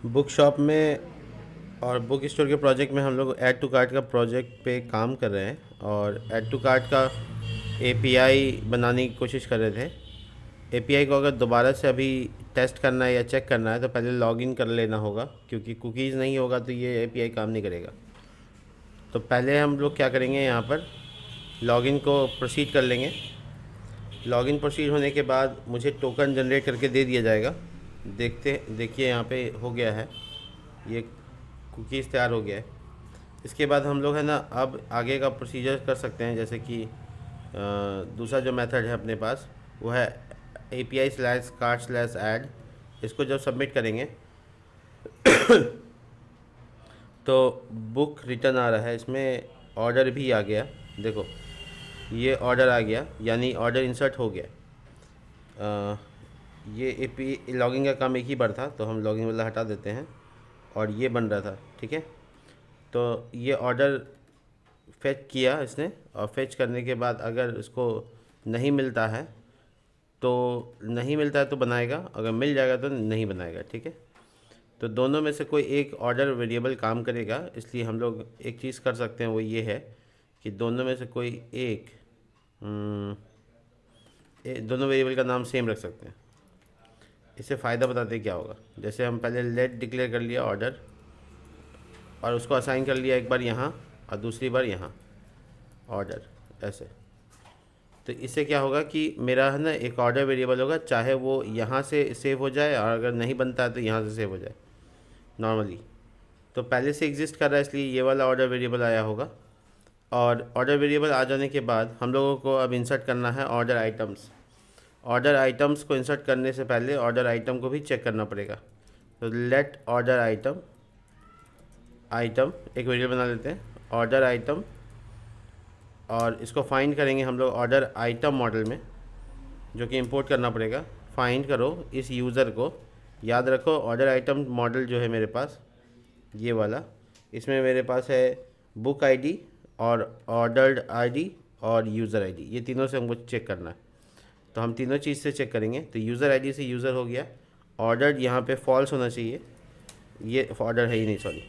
Book shop में और book store के प्रोजेक्ट में हम लोग ऐड टू कार्ट का प्रोजेक्ट पे काम कर रहे हैं और ऐड टू कार्ट का एपीआई बनाने की कोशिश कर रहे थे। एपीआई को अगर दोबारा से अभी टेस्ट करना है या चेक करना है तो पहले लॉगिन कर लेना होगा, क्योंकि कुकीज़ नहीं होगा तो ये एपीआई काम नहीं करेगा। तो पहले हम लोग क्या करेंगे, यहाँ पर लॉगिन को प्रोसीड कर लेंगे। लॉगिन प्रोसीड होने के बाद मुझे टोकन जनरेट करके दे दिया जाएगा। देखिए यहाँ पे हो गया है, ये कुकीज़ तैयार हो गया है। इसके बाद हम लोग है ना अब आगे का प्रोसीजर कर सकते हैं, जैसे कि दूसरा जो मेथड है अपने पास वो है API/cart/add। इसको जब सबमिट करेंगे तो बुक रिटर्न आ रहा है, इसमें ऑर्डर भी आ गया। देखो ये ऑर्डर आ गया, यानी ऑर्डर इंसर्ट हो गया। अ, ये एपी लॉगिंग का काम एक ही बार था तो हम लॉगिंग वाला हटा देते हैं और ये बन रहा था, ठीक है। तो ये ऑर्डर फेच किया इसने, और फेच करने के बाद अगर इसको नहीं मिलता है तो बनाएगा, अगर मिल जाएगा तो नहीं बनाएगा, ठीक है। तो दोनों में से कोई एक ऑर्डर वेरिएबल काम करेगा, इसलिए हम लोग एक चीज़ कर सकते हैं, वो ये है कि दोनों में से कोई एक दोनों वेरिएबल का नाम सेम रख सकते हैं। इससे फ़ायदा बताते हैं क्या होगा। जैसे हम पहले लेट डिक्लेयर कर लिया ऑर्डर और उसको असाइन कर लिया एक बार यहाँ और दूसरी बार यहाँ ऑर्डर, ऐसे। तो इससे क्या होगा कि मेरा है ना एक ऑर्डर वेरिएबल होगा, चाहे वो यहाँ से सेव हो जाए और अगर नहीं बनता है तो यहाँ से सेव हो जाए नॉर्मली। तो पहले से एग्जिस्ट कर रहा है इसलिए ये वाला ऑर्डर वेरिएबल आया होगा। और ऑर्डर वेरिएबल आ जाने के बाद हम लोगों को अब इंसर्ट करना है ऑर्डर आइटम्स। ऑर्डर आइटम्स को इंसर्ट करने से पहले ऑर्डर आइटम को भी चेक करना पड़ेगा। तो लेट ऑर्डर आइटम एक वेरिएबल बना लेते हैं, ऑर्डर आइटम, और इसको फाइंड करेंगे हम लोग ऑर्डर आइटम मॉडल में, जो कि इंपोर्ट करना पड़ेगा। फाइंड करो इस यूज़र को, याद रखो ऑर्डर आइटम मॉडल जो है मेरे पास ये वाला, इसमें मेरे पास है बुक आईडी और ऑर्डर्ड आईडी और यूज़र आईडी, ये तीनों से हमको चेक करना है। तो हम तीनों चीज़ से चेक करेंगे। तो यूज़र आईडी से यूज़र हो गया, ऑर्डर्ड यहाँ पे फॉल्स होना चाहिए, ये ऑर्डर है ही नहीं, सॉरी।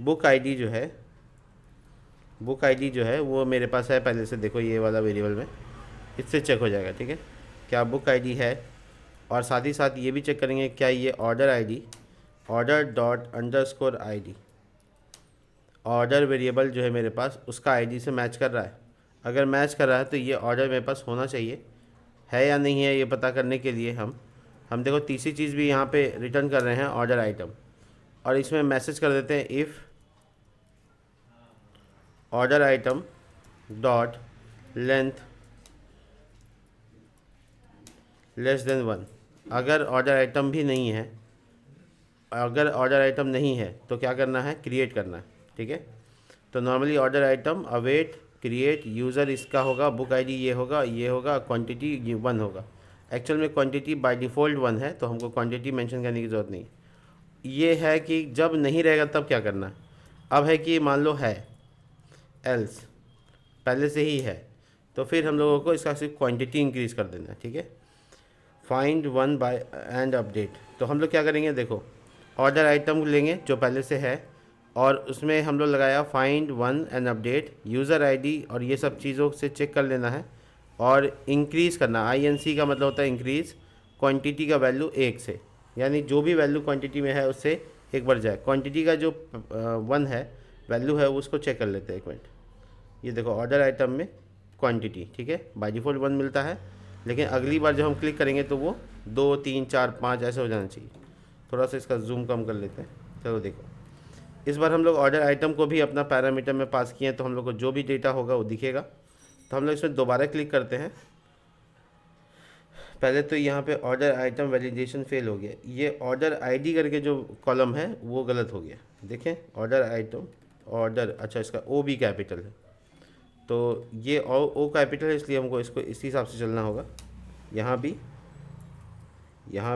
बुक आईडी जो है वो मेरे पास है पहले से, देखो ये वाला वेरिएबल में, इससे चेक हो जाएगा, ठीक है। क्या बुक आईडी है, और साथ ही साथ ये भी चेक करेंगे क्या ये order ID, order dot underscore ID, order variable जो है मेरे पास उसका आईडी से मैच कर रहा है। अगर मैच कर रहा है तो ये ऑर्डर मेरे पास होना चाहिए, है या नहीं है ये पता करने के लिए हम देखो तीसरी चीज़ भी यहाँ पे रिटर्न कर रहे हैं ऑर्डर आइटम, और इसमें मैसेज कर देते हैं if order item dot length less than 1। अगर ऑर्डर आइटम भी नहीं है, अगर ऑर्डर आइटम नहीं है तो क्या करना है, क्रिएट करना है, ठीक है। तो normally order item await create user इसका होगा, बुक आईडी ये होगा, क्वांटिटी ये 1 होगा। एक्चुअल में क्वांटिटी बाय डिफ़ॉल्ट 1 है, तो हमको क्वांटिटी मेंशन करने की ज़रूरत नहीं। ये है कि जब नहीं रहेगा तब क्या करना है। अब है कि मान लो है, एल्स पहले से ही है, तो फिर हम लोगों को इसका सिर्फ क्वांटिटी इंक्रीज़ कर देना है, ठीक है। Find 1 by and update. तो हम लोग क्या करेंगे, देखो ऑर्डर आइटम लेंगे जो पहले से है और उसमें हम लोग लगाया find 1 and update user ID, और ये सब चीज़ों से चेक कर लेना है और इंक्रीज़ करना। INC का मतलब होता है इंक्रीज़, क्वांटिटी का वैल्यू 1 से, यानी जो भी वैल्यू क्वांटिटी में है उससे एक बढ़ जाए। क्वांटिटी का जो 1 है वैल्यू है उसको चेक कर लेते हैं, एक मिनट। ये देखो ऑर्डर आइटम में क्वांटिटी, ठीक है, बाय डिफ़ॉल्ट 1 मिलता है, लेकिन अगली बार जब हम क्लिक करेंगे तो वो 2 3 4 5 ऐसे हो जाना चाहिए। थोड़ा सा इसका जूम कम कर लेते हैं। चलो देखो, इस बार हम लोग ऑर्डर आइटम को भी अपना पैरामीटर में पास किए हैं, तो हम लोग को जो भी डेटा होगा वो दिखेगा। तो हम लोग इसमें दोबारा क्लिक करते हैं। पहले तो यहाँ पे ऑर्डर आइटम वैलिडेशन फेल हो गया, ये ऑर्डर आईडी करके जो कॉलम है वो गलत हो गया। देखें ऑर्डर आइटम, ऑर्डर, अच्छा इसका ओ भी कैपिटल है, तो ये ओ कैपिटल है, इसलिए हमको इसको इसी हिसाब से चलना होगा। यहाँ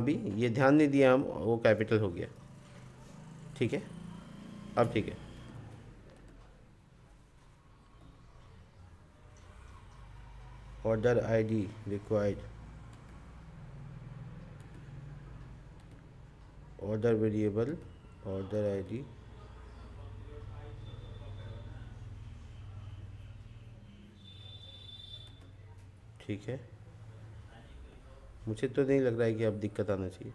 भी ये ध्यान नहीं दिया हम, ओ कैपिटल हो गया, ठीक है। अब ठीक है, order ID required, order variable, order ID, ठीक है। मुझे तो नहीं लग रहा है कि अब दिक्कत आना चाहिए।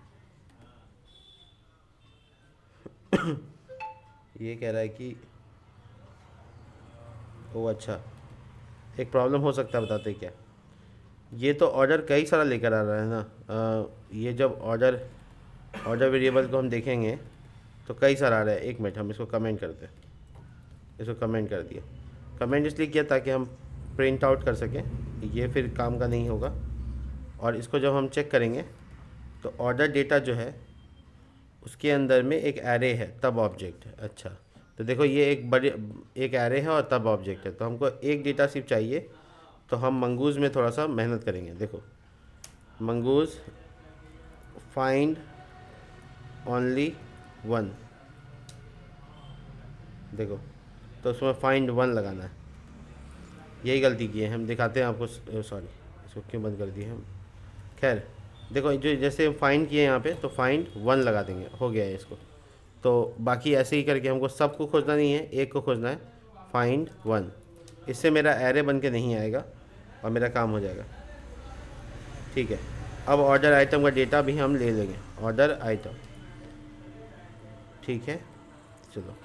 ये कह रहा है कि ओ अच्छा, एक प्रॉब्लम हो सकता है, बताते क्या। ये तो ऑर्डर कई सारा लेकर आ रहा है ना। ये जब ऑर्डर ऑर्डर वेरिएबल को हम देखेंगे तो कई सारा आ रहा है। एक मिनट, हम इसको कमेंट करते हैं। इसको कमेंट कर दिया। कमेंट इसलिए किया ताकि हम प्रिंट आउट कर सकें, ये फिर काम का नहीं होगा। और इसको जब हम चेक करेंगे तो ऑर्डर डेटा जो है उसके अंदर में एक एरे है, तब ऑब्जेक्ट है। अच्छा, तो देखो ये एक एरे है और तब ऑब्जेक्ट है। तो हमको एक डेटा सिर्फ चाहिए, तो हम मंगूज़ में थोड़ा सा मेहनत करेंगे। देखो मंगूज़ फाइंड ओनली वन, देखो तो उसमें फाइंड वन लगाना है। यही गलती की है हम, दिखाते हैं आपको। सॉरी, इसको क्यों बंद कर दिए हम। खैर देखो, जो जैसे हम फाइंड किए यहाँ पे, तो फाइंड वन लगा देंगे, हो गया है इसको। तो बाकी ऐसे ही करके हमको सबको खोजना नहीं है, एक को खोजना है, फाइंड वन। इससे मेरा एरे बन के नहीं आएगा और मेरा काम हो जाएगा। ठीक है, अब ऑर्डर आइटम का डेटा भी हम ले लेंगे, ऑर्डर आइटम। ठीक है, चलो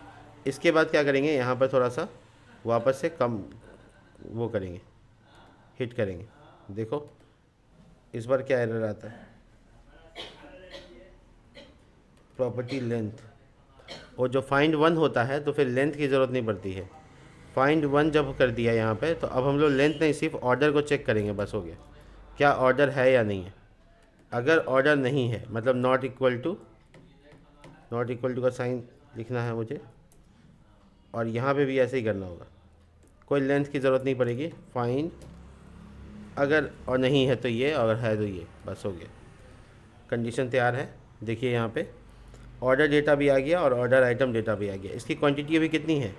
इसके बाद क्या करेंगे, यहाँ पर थोड़ा सा वापस से कम वो करेंगे, हिट करेंगे। देखो इस बार क्या एरर आता है, प्रॉपर्टी लेंथ। और जो फाइंड वन होता है तो फिर लेंथ की ज़रूरत नहीं पड़ती है। फाइंड वन जब कर दिया यहाँ पे, तो अब हम लोग लेंथ नहीं, सिर्फ ऑर्डर को चेक करेंगे, बस हो गया। क्या ऑर्डर है या नहीं है। अगर ऑर्डर नहीं है, मतलब नॉट इक्वल टू का साइन लिखना है मुझे, और यहाँ पे भी ऐसे ही करना होगा। कोई लेंथ की ज़रूरत नहीं पड़ेगी। फाइंड अगर और नहीं है तो ये, अगर है तो ये, बस हो गया। कंडीशन तैयार है। देखिए यहाँ पे ऑर्डर डेटा भी आ गया और ऑर्डर आइटम डेटा भी आ गया। इसकी क्वांटिटी अभी कितनी है,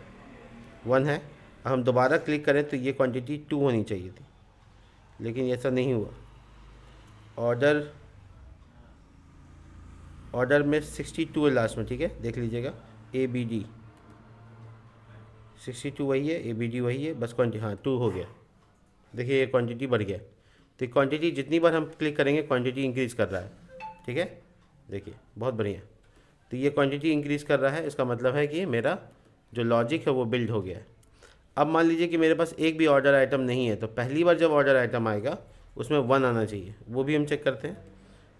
वन है। हम दोबारा क्लिक करें तो ये क्वांटिटी टू होनी चाहिए थी, लेकिन ऐसा नहीं हुआ। ऑर्डर में 62 है लास्ट में, ठीक है, देख लीजिएगा। ABD 62 वही है, ABD वही है, बस क्वांटिटी हाँ 2 हो गया। देखिए ये क्वांटिटी बढ़ गया। तो क्वांटिटी जितनी बार हम क्लिक करेंगे क्वांटिटी इंक्रीज़ कर रहा है। ठीक है, देखिए बहुत बढ़िया। तो ये क्वांटिटी इंक्रीज़ कर रहा है, इसका मतलब है कि मेरा जो लॉजिक है वो बिल्ड हो गया है। अब मान लीजिए कि मेरे पास एक भी ऑर्डर आइटम नहीं है, तो पहली बार जब ऑर्डर आइटम आएगा उसमें वन आना चाहिए, वो भी हम चेक करते हैं।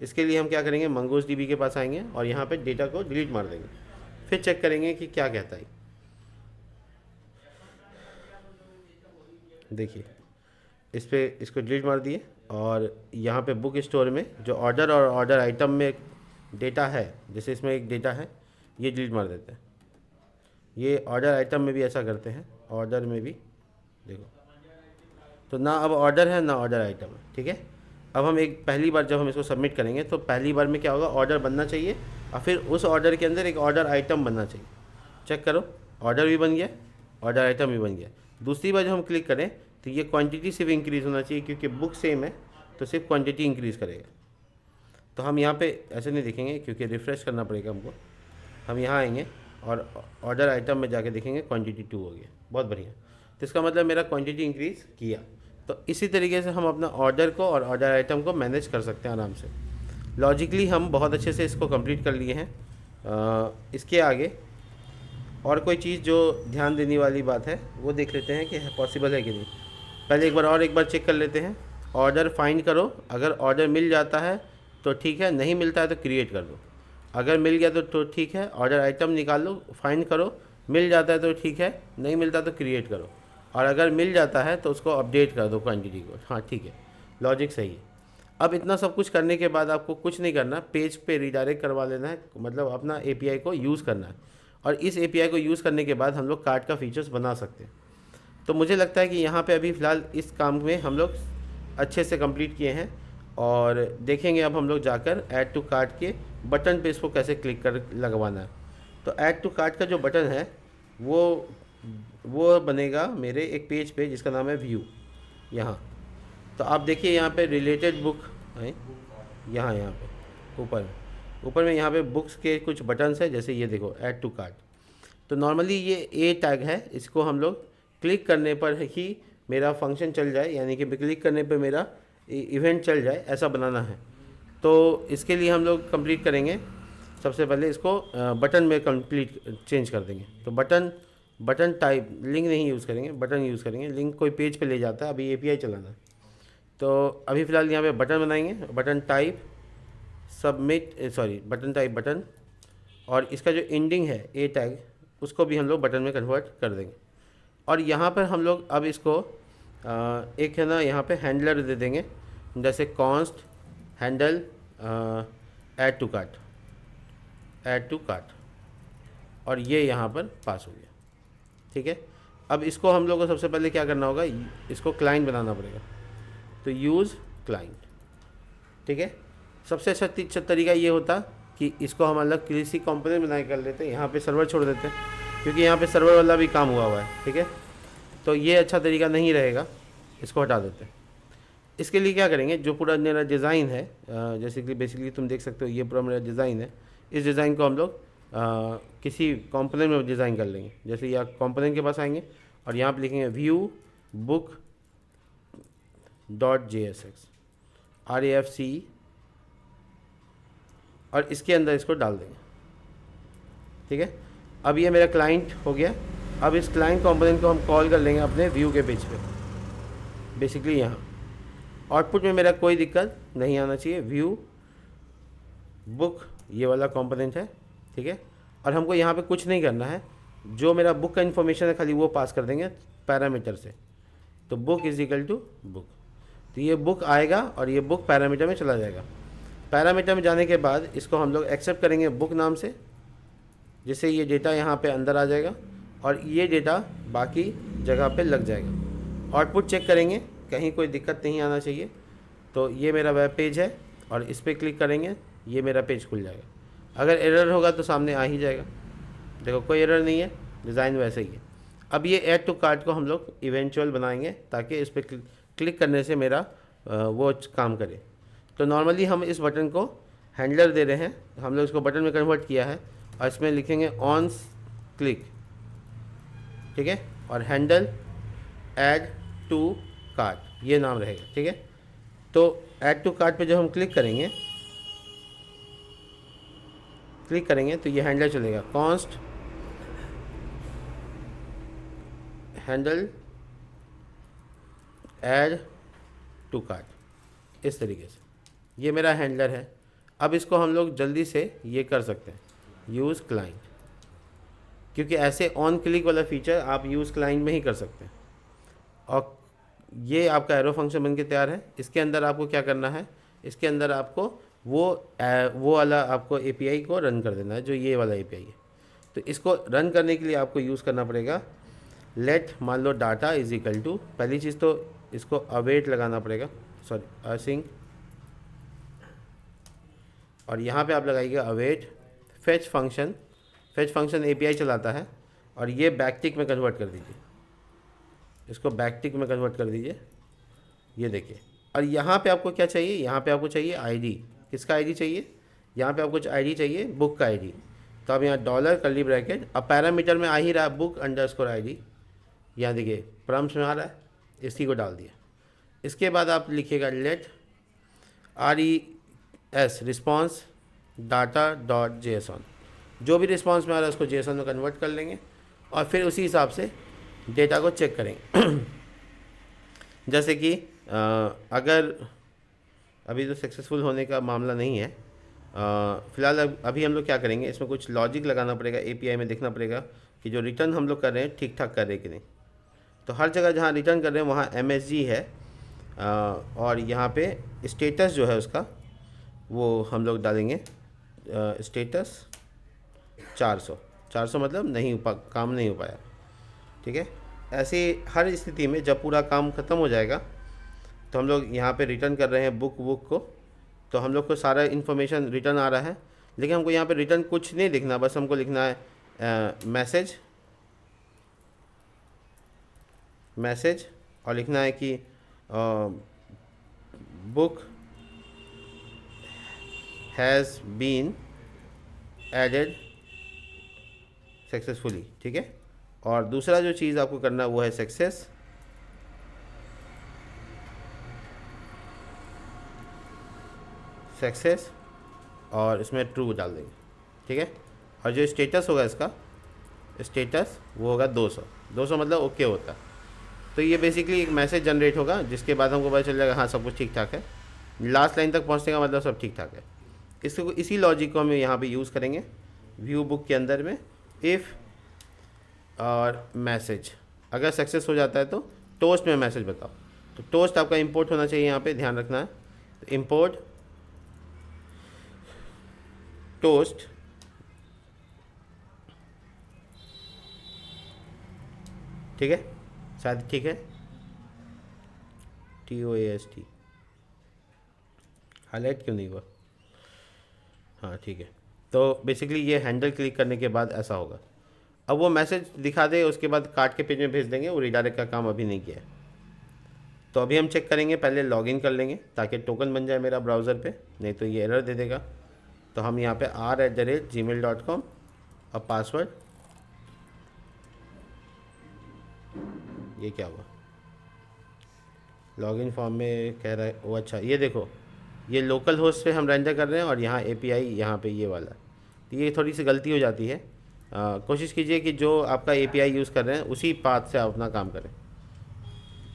इसके लिए हम क्या करेंगे, मंगोज DB के पास आएंगे और यहाँ पे डेटा को डिलीट मार देंगे, फिर चेक करेंगे कि क्या कहता है। देखिए इस पर इसको डिलीट मार दिए, और यहाँ पे बुक स्टोर में जो ऑर्डर और ऑर्डर आइटम में डेटा है, जैसे इसमें एक डेटा है, ये डिलीट मार देते हैं। ये ऑर्डर आइटम में भी ऐसा करते हैं, ऑर्डर में भी देखो, तो ना अब ऑर्डर है ना ऑर्डर आइटम है। ठीक है, अब हम एक पहली बार जब हम इसको सबमिट करेंगे तो पहली बार में क्या होगा, ऑर्डर बनना चाहिए और फिर उस ऑर्डर के अंदर एक ऑर्डर आइटम बनना चाहिए। चेक करो, ऑर्डर भी बन गया, ऑर्डर आइटम भी बन गया। दूसरी बार जब हम क्लिक करें तो ये क्वांटिटी सिर्फ इंक्रीज़ होना चाहिए, क्योंकि बुक सेम है तो सिर्फ क्वांटिटी इंक्रीज़ करेगा। तो हम यहाँ पे ऐसे नहीं देखेंगे क्योंकि रिफ़्रेश करना पड़ेगा हमको। हम यहाँ आएंगे और ऑर्डर आइटम में जाके देखेंगे क्वांटिटी 2 हो गया, बहुत बढ़िया। तो इसका मतलब मेरा क्वांटिटी इंक्रीज़ किया। तो इसी तरीके से हम अपना ऑर्डर को और ऑर्डर आइटम को मैनेज कर सकते हैं आराम से। लॉजिकली हम बहुत अच्छे से इसको कंप्लीट कर लिए हैं। इसके आगे और कोई चीज़ जो ध्यान देने वाली बात है वो देख लेते हैं कि पॉसिबल है कि नहीं। पहले एक बार चेक कर लेते हैं। ऑर्डर फाइंड करो, अगर ऑर्डर मिल जाता है तो ठीक है, नहीं मिलता है तो क्रिएट कर दो। अगर मिल गया तो ठीक है, ऑर्डर आइटम निकाल लो, फाइंड करो, मिल जाता है तो ठीक है, नहीं मिलता तो क्रिएट करो, और अगर मिल जाता है तो उसको अपडेट कर दो क्वांटिटी को। हाँ ठीक है, लॉजिक सही है। अब इतना सब कुछ करने के बाद आपको कुछ नहीं करना, पेज पे रिडायरेक्ट करवा लेना है, मतलब अपना API को यूज़ करना है। और इस API को यूज़ करने के बाद हम लोग कार्ट का फीचर्स बना सकते हैं। तो मुझे लगता है कि यहाँ पे अभी फ़िलहाल इस काम में हम लोग अच्छे से कंप्लीट किए हैं, और देखेंगे अब हम लोग जाकर ऐड टू कार्ट के बटन पे इसको कैसे क्लिक कर लगवाना है। तो ऐड टू कार्ट का जो बटन है वो बनेगा मेरे एक पेज पे जिसका नाम है व्यू। यहाँ तो आप देखिए, यहाँ पे रिलेटेड बुक है, यहाँ पे ऊपर ऊपर में यहाँ पे बुक्स के कुछ बटन्स है, जैसे ये देखो ऐड टू कार्ट। तो नॉर्मली ये ए टैग है, इसको हम लोग क्लिक करने पर ही मेरा फंक्शन चल जाए, यानी कि क्लिक करने पर मेरा इवेंट चल जाए, ऐसा बनाना है। तो इसके लिए हम लोग कंप्लीट करेंगे, सबसे पहले इसको बटन में कंप्लीट चेंज कर देंगे। तो बटन टाइप, लिंक नहीं यूज़ करेंगे, बटन यूज़ करेंगे। लिंक कोई पेज पे ले जाता है, अभी एपीआई चलाना है। तो अभी फ़िलहाल यहाँ पे बटन बनाएंगे, button type submit, sorry button type button, और इसका जो एंडिंग है ए टैग, उसको भी हम लोग बटन में कन्वर्ट कर देंगे। और यहाँ पर हम लोग अब इसको एक है ना, यहाँ पे हैंडलर दे देंगे, जैसे const handle add to cart, और ये यहाँ पर पास हो गया। ठीक है, अब इसको हम लोग को सबसे पहले क्या करना होगा, इसको क्लाइंट बनाना पड़ेगा। तो यूज़ क्लाइंट, ठीक है। सबसे अच्छा तरीका ये होता कि इसको हम अलग किसी कंपोनेंट बना कर लेते हैं, यहाँ पे सर्वर छोड़ देते हैं, क्योंकि यहाँ पे सर्वर वाला भी काम हुआ है। ठीक है, तो ये अच्छा तरीका नहीं रहेगा, इसको हटा देते हैं। इसके लिए क्या करेंगे, जो पूरा मेरा डिज़ाइन है, जैसे कि बेसिकली तुम देख सकते हो ये पूरा मेरा डिज़ाइन है, इस डिज़ाइन को हम लोग किसी कंपोनेंट में डिज़ाइन कर लेंगे। जैसे यहाँ कंपोनेंट के पास आएंगे और यहाँ पे लिखेंगे व्यू बुक .jsx RAFC, और इसके अंदर इसको डाल देंगे। ठीक है, अब ये मेरा क्लाइंट हो गया। अब इस क्लाइंट कंपोनेंट को हम कॉल कर लेंगे अपने व्यू के पेज पे, बेसिकली यहाँ आउटपुट में मेरा कोई दिक्कत नहीं आना चाहिए। व्यू बुक ये वाला कंपोनेंट है, ठीक है। और हमको यहाँ पे कुछ नहीं करना है, जो मेरा बुक का इन्फॉर्मेशन है खाली वो पास कर देंगे पैरामीटर से। तो book is equal to book, तो ये बुक आएगा और ये बुक पैरामीटर में चला जाएगा। पैरामीटर में जाने के बाद इसको हम लोग एक्सेप्ट करेंगे बुक नाम से, जिससे ये डेटा यहाँ पे अंदर आ जाएगा और ये डेटा बाकी जगह पे लग जाएगा। आउटपुट चेक करेंगे, कहीं कोई दिक्कत नहीं आना चाहिए। तो ये मेरा वेब पेज है और इस पर क्लिक करेंगे, ये मेरा पेज खुल जाएगा। अगर एरर होगा तो सामने आ ही जाएगा। देखो कोई एरर नहीं है, डिज़ाइन वैसे ही है। अब ये ऐड टू कार्ट को हम लोग इवेंचुअल बनाएंगे, ताकि इस पर क्लिक करने से मेरा वो काम करे। तो नॉर्मली हम इस बटन को हैंडलर दे रहे हैं, हम लोग इसको बटन में कन्वर्ट किया है और इसमें लिखेंगे ऑन क्लिक, ठीक है, और हैंडल ऐड टू कार्ट, ये नाम रहेगा। ठीक है, तो ऐड टू कार्ट पे जब हम क्लिक करेंगे तो ये हैंडल चलेगा, const handle add to cart, इस तरीके से ये मेरा हैंडलर है। अब इसको हम लोग जल्दी से ये कर सकते हैं, यूज़ क्लाइंट, क्योंकि ऐसे ऑन क्लिक वाला फीचर आप यूज़ क्लाइंट में ही कर सकते हैं। और ये आपका एरो फंक्शन बन के तैयार है। इसके अंदर आपको क्या करना है, इसके अंदर आपको वो वाला आपको एपीआई को रन कर देना है, जो ये वाला एपीआई है। तो इसको रन करने के लिए आपको यूज़ करना पड़ेगा लेट, मान लो डाटा इज इक्वल टू, पहली चीज़ तो इसको अवेट लगाना पड़ेगा, सॉरी असिंग, और यहाँ पे आप लगाइएगा अवेट फेच फंक्शन एपीआई चलाता है, और ये बैकटिक में कन्वर्ट कर दीजिए, इसको बैकटिक में कन्वर्ट कर दीजिए, ये देखिए। और यहाँ पे आपको क्या चाहिए, यहाँ पे आपको चाहिए आईडी। किसका आईडी चाहिए, यहाँ पे आपको कुछ आईडी चाहिए, बुक का आईडी। तो अब यहाँ डॉलर कर्ली ब्रैकेट, अब पैरामीटर में आ ही रहा है बुक अंडरस्कोर आईडी, यहाँ देखिए प्रॉम्प्ट में आ रहा है, इसी को डाल दिया। इसके बाद आप लिखिएगा let RES response data dot JSON, जो भी रिस्पॉन्स में आ रहा है उसको JSON में कन्वर्ट कर लेंगे और फिर उसी हिसाब से डेटा को चेक करेंगे। जैसे कि अगर अभी तो सक्सेसफुल होने का मामला नहीं है, फ़िलहाल अभी हम लोग क्या करेंगे, इसमें कुछ लॉजिक लगाना पड़ेगा, एपीआई में देखना पड़ेगा कि जो रिटर्न हम लोग कर रहे हैं ठीक ठाक कर रहे हैं कि नहीं। तो हर जगह जहाँ रिटर्न कर रहे हैं वहाँ MSG है, और यहाँ पे स्टेटस जो है उसका वो हम लोग डालेंगे स्टेटस 400 मतलब नहीं काम नहीं हो पाया। ठीक है, ऐसे हर स्थिति में जब पूरा काम ख़त्म हो जाएगा तो हम लोग यहाँ पे रिटर्न कर रहे हैं बुक को, तो हम लोग को सारा इन्फॉर्मेशन रिटर्न आ रहा है, लेकिन हमको यहाँ पे रिटर्न कुछ नहीं लिखना, बस हमको लिखना है मैसेज और लिखना है कि book has been added successfully, ठीक है। और दूसरा जो चीज़ आपको करना है वो है सक्सेस, सक्सेस और इसमें ट्रू डाल देंगे, ठीक है। और जो स्टेटस होगा इसका, स्टेटस वो होगा 200, 200 मतलब ओके होता है। तो ये बेसिकली एक मैसेज जनरेट होगा जिसके बाद हमको पता चल जाएगा हाँ सब कुछ ठीक ठाक है। लास्ट लाइन तक पहुँचने का मतलब सब ठीक ठाक है। इसको इसी लॉजिक को हम यहाँ पे यूज़ करेंगे व्यू बुक के अंदर में। इफ़ और मैसेज अगर सक्सेस हो जाता है तो टोस्ट में मैसेज बताओ। तो टोस्ट आपका इंपोर्ट होना चाहिए, यहाँ पे ध्यान रखना है। तो इंपोर्ट टोस्ट ठीक है, शायद ठीक है, TOAST हाईलाइट क्यों नहीं हुआ, हाँ ठीक है। तो बेसिकली ये हैंडल क्लिक करने के बाद ऐसा होगा। अब वो मैसेज दिखा दे, उसके बाद कार्ड के पेज में भेज देंगे, वो रिडायरेक्ट का काम अभी नहीं किया है। तो अभी हम चेक करेंगे, पहले लॉगिन कर लेंगे ताकि टोकन बन जाए मेरा ब्राउज़र पे, नहीं तो ये एरर दे देगा। तो हम यहाँ पे r@gmail.com और पासवर्ड, ये क्या हुआ, लॉगिन फॉर्म में कह रहा है वो, अच्छा ये देखो ये लोकल होस्ट पे हम रेंडर कर रहे हैं और यहाँ API यहाँ पे ये वाला। तो ये थोड़ी सी गलती हो जाती है। कोशिश कीजिए कि जो आपका API यूज़ कर रहे हैं उसी पाथ से आप अपना काम करें।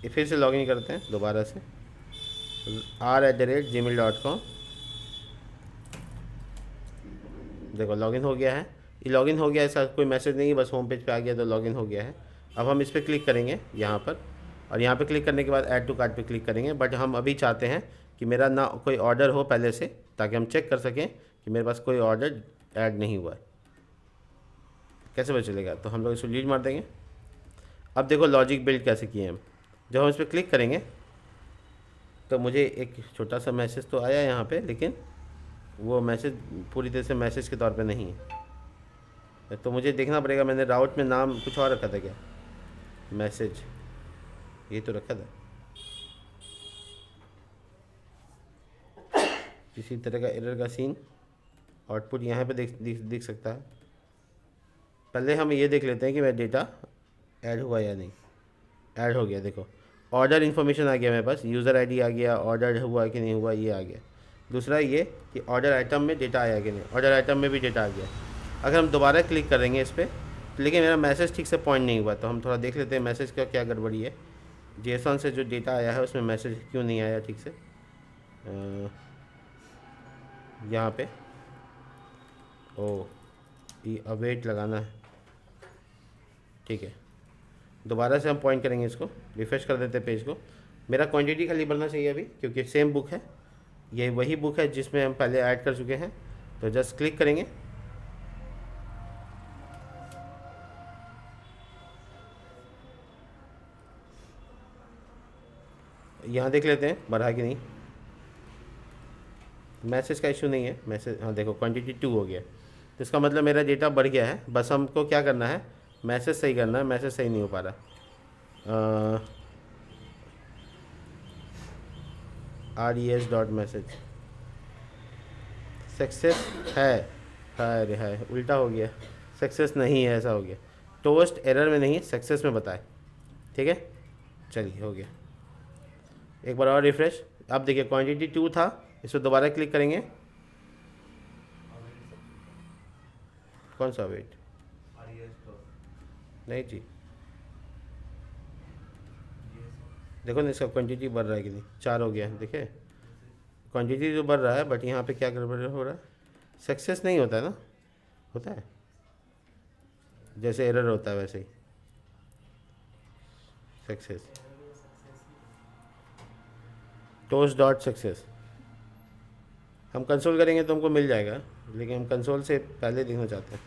ये फिर से लॉगिन करते हैं दोबारा से, r@gmail.com। देखो लॉगिन हो गया है, ये लॉगिन हो गया, ऐसा कोई मैसेज नहीं है, बस होम पेज पे आ गया तो लॉगिन हो गया है। अब हम इस पर क्लिक करेंगे यहाँ पर, और यहाँ पे क्लिक करने के बाद ऐड टू कार्ट पे क्लिक करेंगे। बट हम अभी चाहते हैं कि मेरा ना कोई ऑर्डर हो पहले से, ताकि हम चेक कर सकें कि मेरे पास कोई ऑर्डर ऐड नहीं हुआ है। कैसे पता चलेगा, तो हम लोग इसको डिलीट मार देंगे। अब देखो लॉजिक बिल्ड कैसे किए हम। जब हम इस पर क्लिक करेंगे तो मुझे एक छोटा सा मैसेज तो आया यहाँ पे, लेकिन वो मैसेज पूरी तरह से मैसेज के तौर पे नहीं है। तो मुझे देखना पड़ेगा, मैंने राउट में नाम कुछ और रखा था क्या, मैसेज ये तो रखा था, किसी तरह का एरर का सीन आउटपुट यहाँ पे दिख सकता है। पहले हम ये देख लेते हैं कि मेरा डेटा ऐड हुआ या नहीं। ऐड हो गया, देखो ऑर्डर इन्फॉर्मेशन आ गया मेरे पास, यूज़र आईडी आ गया, ऑर्डर हुआ कि नहीं हुआ ये आ गया। दूसरा ये कि ऑर्डर आइटम में डेटा आया कि नहीं, ऑर्डर आइटम में भी डेटा आ गया। अगर हम दोबारा क्लिक करेंगे इस पर, लेकिन मेरा मैसेज ठीक से पॉइंट नहीं हुआ, तो हम थोड़ा देख लेते हैं मैसेज का क्या गड़बड़ी है। जेसन से जो डेटा आया है उसमें मैसेज क्यों नहीं आया ठीक से। यहाँ पे ये अवेट लगाना है, ठीक है। दोबारा से हम पॉइंट करेंगे इसको, रिफ्रेश कर देते हैं पेज को। मेरा क्वांटिटी खाली बढ़ना चाहिए अभी, क्योंकि सेम बुक है, ये वही बुक है जिसमें हम पहले ऐड कर चुके हैं। तो जस्ट क्लिक करेंगे, यहाँ देख लेते हैं बढ़ा कि नहीं। मैसेज का इशू नहीं है, मैसेज हाँ देखो क्वांटिटी 2 हो गया, तो इसका मतलब मेरा डेटा बढ़ गया है। बस हमको क्या करना है, मैसेज सही करना है। मैसेज सही नहीं हो पा रहा, res.message सक्सेस है, अरे है उल्टा हो गया, सक्सेस नहीं है, ऐसा हो गया। टोस्ट एरर में नहीं, सक्सेस में बताए, ठीक है। चलिए हो गया, एक बार और रिफ्रेश। अब देखिए क्वांटिटी 2 था, इस पर दोबारा क्लिक करेंगे। कौन सा वेट, नहीं जी, देखो ना इसका क्वांटिटी बढ़ रहा है कि नहीं, 4 हो गया है, देखिए क्वांटिटी तो बढ़ रहा है, बट यहाँ पे क्या गड़बड़ हो रहा है, सक्सेस नहीं होता है ना, होता है जैसे एरर होता है वैसे ही सक्सेस, टोस्ट डॉट सक्सेस। हम कंसोल करेंगे तो हमको मिल जाएगा, लेकिन हम कंसोल से पहले देखना चाहते हैं।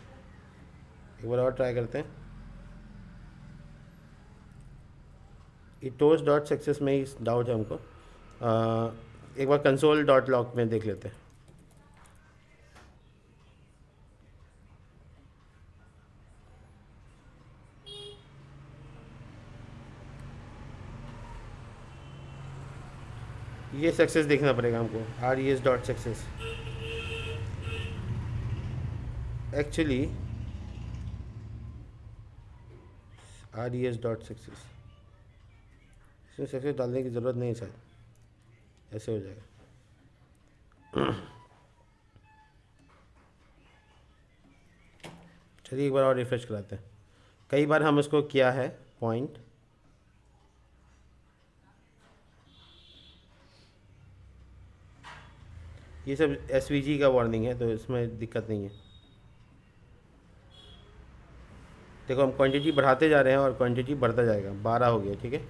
एक बार और ट्राई करते हैं, ये टोस्ट डॉट सक्सेस में ही डाउट है हमको। एक बार कंसोल डॉट लॉग में देख लेते हैं। ये सक्सेस देखना पड़ेगा हमको, res dot success. Actually res.success, इसमें सक्सेस डालने की ज़रूरत नहीं है शायद, ऐसे हो जाएगा। चलिए एक बार और रिफ्रेश कराते हैं। कई बार हम इसको किया है पॉइंट, ये सब एसवीजी का वार्निंग है तो इसमें दिक्कत नहीं है। देखो हम क्वांटिटी बढ़ाते जा रहे हैं और क्वांटिटी बढ़ता जाएगा, 12 हो गया, ठीक है,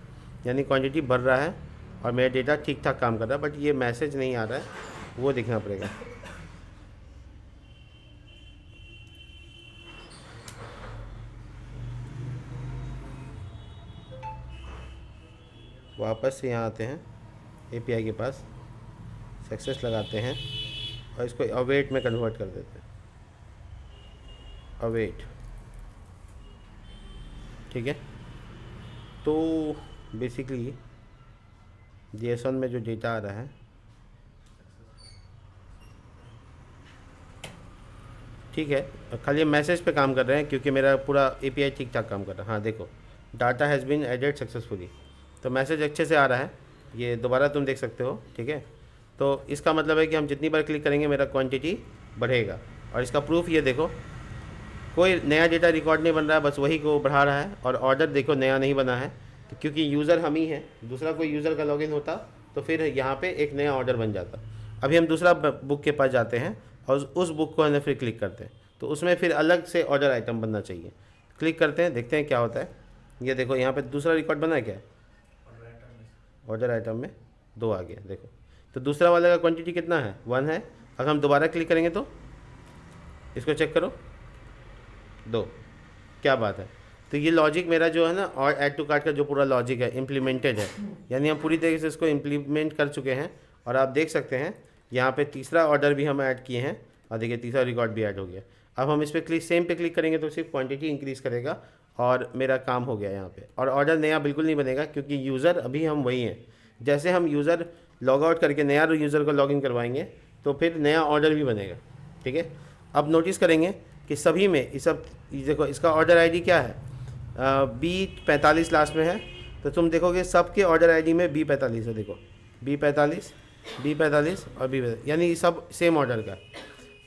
यानी क्वांटिटी बढ़ रहा है और मेरा डेटा ठीक ठाक काम कर रहा है, बट ये मैसेज नहीं आ रहा है, वो दिखना पड़ेगा। वापस से यहाँ आते हैं एपीआई के पास, सक्सेस लगाते हैं और इसको अवेट में कन्वर्ट कर देते हैं, अवेट, ठीक है। तो बेसिकली JSON में जो डेटा आ रहा है, ठीक है, खाली मैसेज पे काम कर रहे हैं क्योंकि मेरा पूरा एपीआई ठीक ठाक काम कर रहा है। हाँ देखो, data has been added successfully, तो मैसेज अच्छे से आ रहा है, ये दोबारा तुम देख सकते हो, ठीक है। तो इसका मतलब है कि हम जितनी बार क्लिक करेंगे मेरा क्वांटिटी बढ़ेगा, और इसका प्रूफ ये देखो, कोई नया डेटा रिकॉर्ड नहीं बन रहा है, बस वही को बढ़ा रहा है। और ऑर्डर देखो नया नहीं बना है, तो क्योंकि यूज़र हम ही हैं, दूसरा कोई यूज़र का लॉगिन होता तो फिर यहाँ पे एक नया ऑर्डर बन जाता। अभी हम दूसरा बुक के पास जाते हैं और उस बुक को हमें फिर क्लिक करते हैं, तो उसमें फिर अलग से ऑर्डर आइटम बनना चाहिए। क्लिक करते हैं, देखते हैं क्या होता है। ये देखो यहाँ पे दूसरा रिकॉर्ड बना है क्या, ऑर्डर आइटम में 2 आ गया, देखो। तो दूसरा वाले का क्वांटिटी कितना है, 1 है। अगर हम दोबारा क्लिक करेंगे तो इसको चेक करो, 2, क्या बात है। तो ये लॉजिक मेरा जो है ना, और ऐड टू कार्ट का जो पूरा लॉजिक है इम्प्लीमेंटेड है, यानी हम पूरी तरीके से इसको इम्प्लीमेंट कर चुके हैं। और आप देख सकते हैं यहाँ पे तीसरा ऑर्डर भी हम ऐड किए हैं, और देखिए तीसरा रिकॉर्ड भी ऐड हो गया। अब हम इस पर क्लिक, सेम पे क्लिक करेंगे तो सिर्फ क्वांटिटी इंक्रीज़ करेगा और मेरा काम हो गया यहाँ पे। और ऑर्डर नया बिल्कुल नहीं बनेगा क्योंकि यूज़र अभी हम वही हैं। जैसे हम यूज़र लॉग आउट करके नया यूज़र को लॉगिन करवाएंगे तो फिर नया ऑर्डर भी बनेगा, ठीक है। अब नोटिस करेंगे कि सभी में ये सब, देखो इसका ऑर्डर आईडी क्या है, B45 लास्ट में है, तो तुम देखोगे सबके ऑर्डर आईडी में B45 है, देखो B45 B45 और B45, यानी ये सब सेम ऑर्डर का।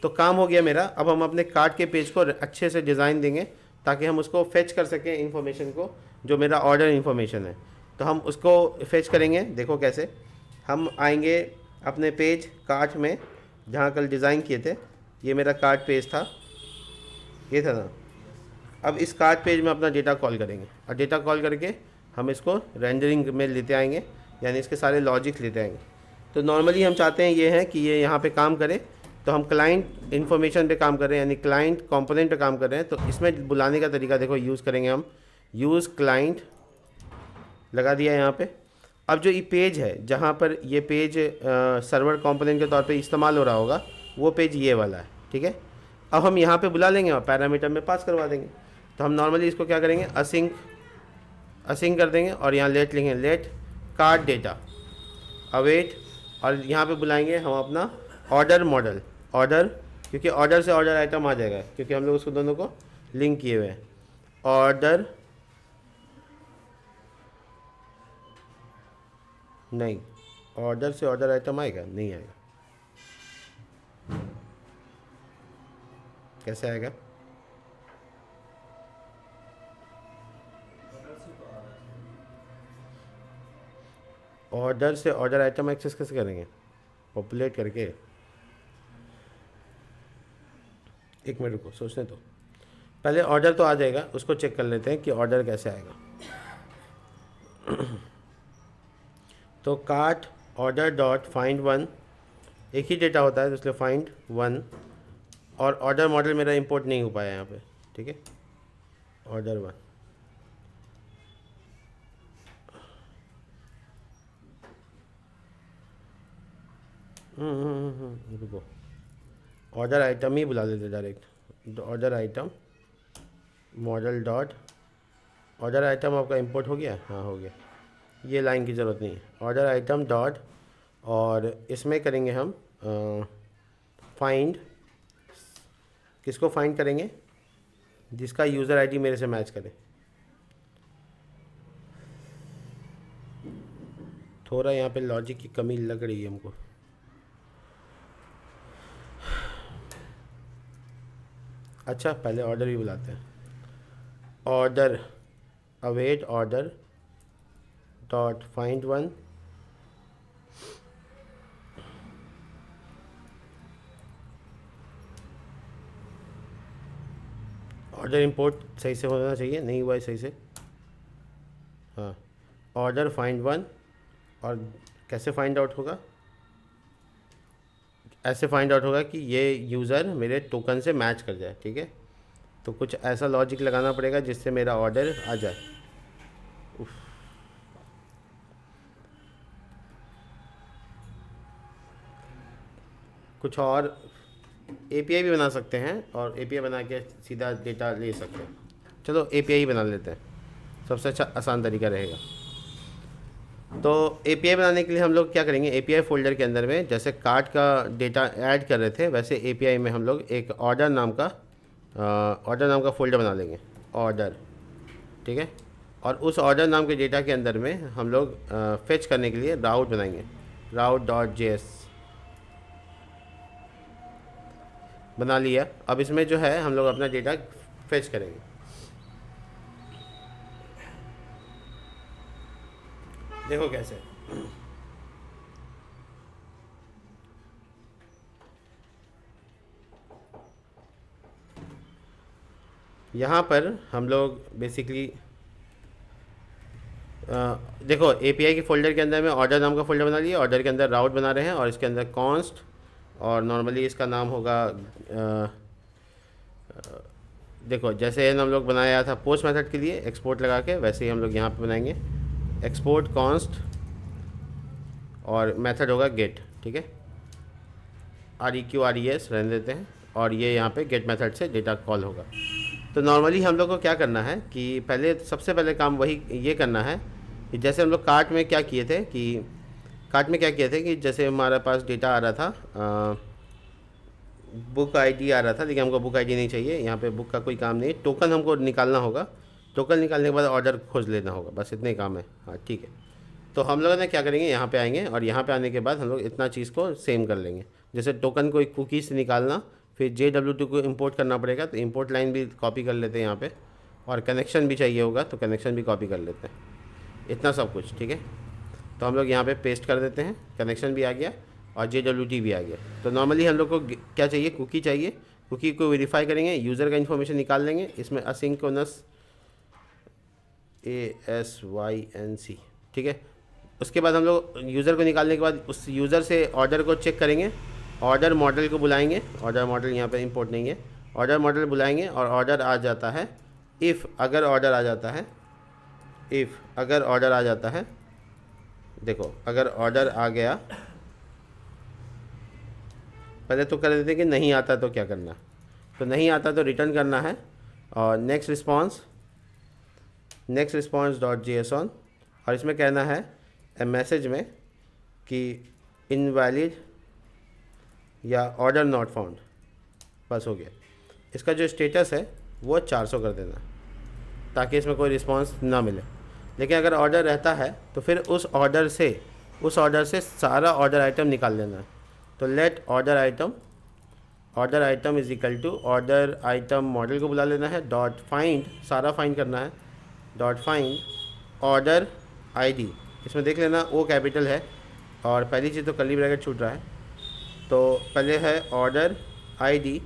तो काम हो गया मेरा। अब हम अपने कार्ट के पेज को अच्छे से डिज़ाइन देंगे ताकि हम उसको फेच कर सकें इन्फॉर्मेशन को, जो मेरा ऑर्डर इन्फॉर्मेशन है। तो हम उसको फेच करेंगे, देखो कैसे। हम आएंगे अपने पेज कार्ट में जहाँ कल डिज़ाइन किए थे, ये मेरा कार्ट पेज था, ये था ना। अब इस कार्ट पेज में अपना डेटा कॉल करेंगे और डेटा कॉल करके हम इसको रेंडरिंग में लेते आएंगे, यानी इसके सारे लॉजिक्स लेते आएंगे। तो नॉर्मली हम चाहते हैं ये है कि ये यहाँ पे काम करे, तो हम क्लाइंट इन्फॉर्मेशन पे काम कर रहे हैं, यानी क्लाइंट कंपोनेंट पे काम कर रहे हैं। तो इसमें बुलाने का तरीका देखो, यूज़ करेंगे हम यूज़ क्लाइंट, लगा दिया यहाँ पे। अब जो ये पेज है जहाँ पर ये पेज सर्वर कंपोनेंट के तौर पे इस्तेमाल हो रहा होगा, वो पेज ये वाला है, ठीक है। अब हम यहाँ पे बुला लेंगे और पैरामीटर में पास करवा देंगे। तो हम नॉर्मली इसको क्या करेंगे, असिंक कर देंगे और यहाँ लेट लिखेंगे, लेट कार्ट डेटा अवेट, और यहाँ पे बुलाएंगे हम अपना ऑर्डर मॉडल, ऑर्डर, क्योंकि ऑर्डर से ऑर्डर आइटम आ जाएगा क्योंकि हम लोग उसको दोनों को लिंक किए हुए हैं। ऑर्डर नहीं, ऑर्डर से ऑर्डर आइटम आएगा, नहीं आएगा, कैसे आएगा, ऑर्डर से ऑर्डर आइटम एक्सेस कैसे करेंगे, पॉपुलेट करके। एक मिनट रुको, सोचने दो, पहले ऑर्डर तो आ जाएगा, उसको चेक कर लेते हैं कि ऑर्डर कैसे आएगा। तो cart order dot find one, एक ही डेटा होता है तो इसलिए फाइंड वन, और ऑर्डर मॉडल मेरा इंपोर्ट नहीं हो पाया यहाँ पे, ठीक है, ऑर्डर वन। रुको, ऑर्डर आइटम ही बुला लेते direct, order item model dot, order item आपका इंपोर्ट हो गया, हाँ हो गया, ये लाइन की ज़रूरत नहीं है, ऑर्डर आइटम डॉट, और इसमें करेंगे हम फाइंड, किसको फाइंड करेंगे? जिसका यूज़र आईडी मेरे से मैच करे। थोड़ा यहाँ पे लॉजिक की कमी लग रही है हमको। अच्छा, पहले ऑर्डर भी बुलाते हैं। Order await order dot find one, order import सही से होना चाहिए, नहीं हुआ है सही से। हाँ, ऑर्डर फाइंड वन। और कैसे फाइंड आउट होगा? ऐसे फाइंड आउट होगा कि ये यूज़र मेरे टोकन से मैच कर जाए, ठीक है। तो कुछ ऐसा लॉजिक लगाना पड़ेगा जिससे मेरा ऑर्डर आ जाए। उफ। कुछ और एपीआई भी बना सकते हैं और एपीआई बना के सीधा डेटा ले सकते हैं। चलो एपीआई बना लेते हैं, सबसे अच्छा आसान तरीका रहेगा। तो एपीआई बनाने के लिए हम लोग क्या करेंगे, एपीआई फ़ोल्डर के अंदर में जैसे कार्ट का डेटा ऐड कर रहे थे, वैसे एपीआई में हम लोग एक ऑर्डर नाम का फ़ोल्डर बना लेंगे, ऑर्डर, ठीक है। और उस ऑर्डर नाम के डेटा के अंदर में हम लोग फेच करने के लिए राउट बनाएंगे, route.js बना लिया। अब इसमें जो है हम लोग अपना डेटा फेच करेंगे। देखो कैसे, यहाँ पर हम लोग बेसिकली देखो एपीआई के फ़ोल्डर के अंदर में ऑर्डर नाम का फ़ोल्डर बना लिया, ऑर्डर के अंदर राउट बना रहे हैं और इसके अंदर कॉन्स्ट, और नॉर्मली इसका नाम होगा देखो जैसे हम लोग बनाया था पोस्ट मेथड के लिए एक्सपोर्ट लगा के, वैसे ही हम लोग यहाँ पे बनाएंगे एक्सपोर्ट कॉन्स्ट और मेथड होगा गेट, ठीक है। REQRES रहने देते हैं और ये यहाँ पे गेट मेथड से डेटा कॉल होगा। तो नॉर्मली हम लोग को क्या करना है कि पहले सबसे पहले काम वही ये करना है कि जैसे हम लोग कार्ट में क्या किए थे कि जैसे हमारे पास डेटा आ रहा था, बुक आईडी आ रहा था, लेकिन हमको बुक आईडी नहीं चाहिए, यहाँ पे बुक का कोई काम नहीं है, टोकन हमको निकालना होगा, टोकन निकालने के बाद ऑर्डर खोज लेना होगा, बस इतने काम है। हाँ ठीक है, तो हम लोगों ने क्या करेंगे, यहाँ पे आएंगे और यहाँ पे आने के बाद हम लोग इतना चीज़ को सेम कर लेंगे। जैसे टोकन को एक कुकी से निकालना, फिर JWT को इंपोर्ट करना पड़ेगा, तो इंपोर्ट लाइन भी कॉपी कर लेते हैं यहाँ पे, और कनेक्शन भी चाहिए होगा तो कनेक्शन भी कॉपी कर लेते हैं, इतना सब कुछ, ठीक है। तो हम लोग यहाँ पे पेस्ट कर देते हैं, कनेक्शन भी आ गया और JWT भी आ गया। तो नॉर्मली हम लोग को क्या चाहिए, कुकी चाहिए, कुकी को वेरीफाई करेंगे, यूज़र का इन्फॉर्मेशन निकाल लेंगे, इसमें असिंक्रोनस ASYNC, ठीक है। उसके बाद हम लोग यूज़र को निकालने के बाद उस यूज़र से ऑर्डर को चेक करेंगे, ऑर्डर मॉडल को बुलाएंगे, ऑर्डर मॉडल यहाँ पे इंपोर्ट नहीं है, ऑर्डर मॉडल बुलाएंगे और ऑर्डर आ जाता है, अगर ऑर्डर आ जाता है, देखो अगर ऑर्डर आ गया, पहले तो कर देते कि नहीं आता तो क्या करना, तो नहीं आता तो रिटर्न करना है और नेक्स्ट रिस्पॉन्स डॉट JSON, और इसमें कहना है मैसेज में कि इनवैलिड या ऑर्डर नॉट फाउंड, बस हो गया। इसका जो स्टेटस है वो 400 कर देना ताकि इसमें कोई रिस्पांस ना मिले। लेकिन अगर ऑर्डर रहता है तो फिर उस ऑर्डर से सारा ऑर्डर आइटम निकाल लेना है। तो let order item is equal to order item model को बुला लेना है, डॉट फाइंड, सारा फाइंड करना है, डॉट फाइंड ऑर्डर आईडी, इसमें देख लेना ओ कैपिटल है और पहली चीज़ तो कर्ली ब्रैकेट छूट रहा है, तो पहले है order ID,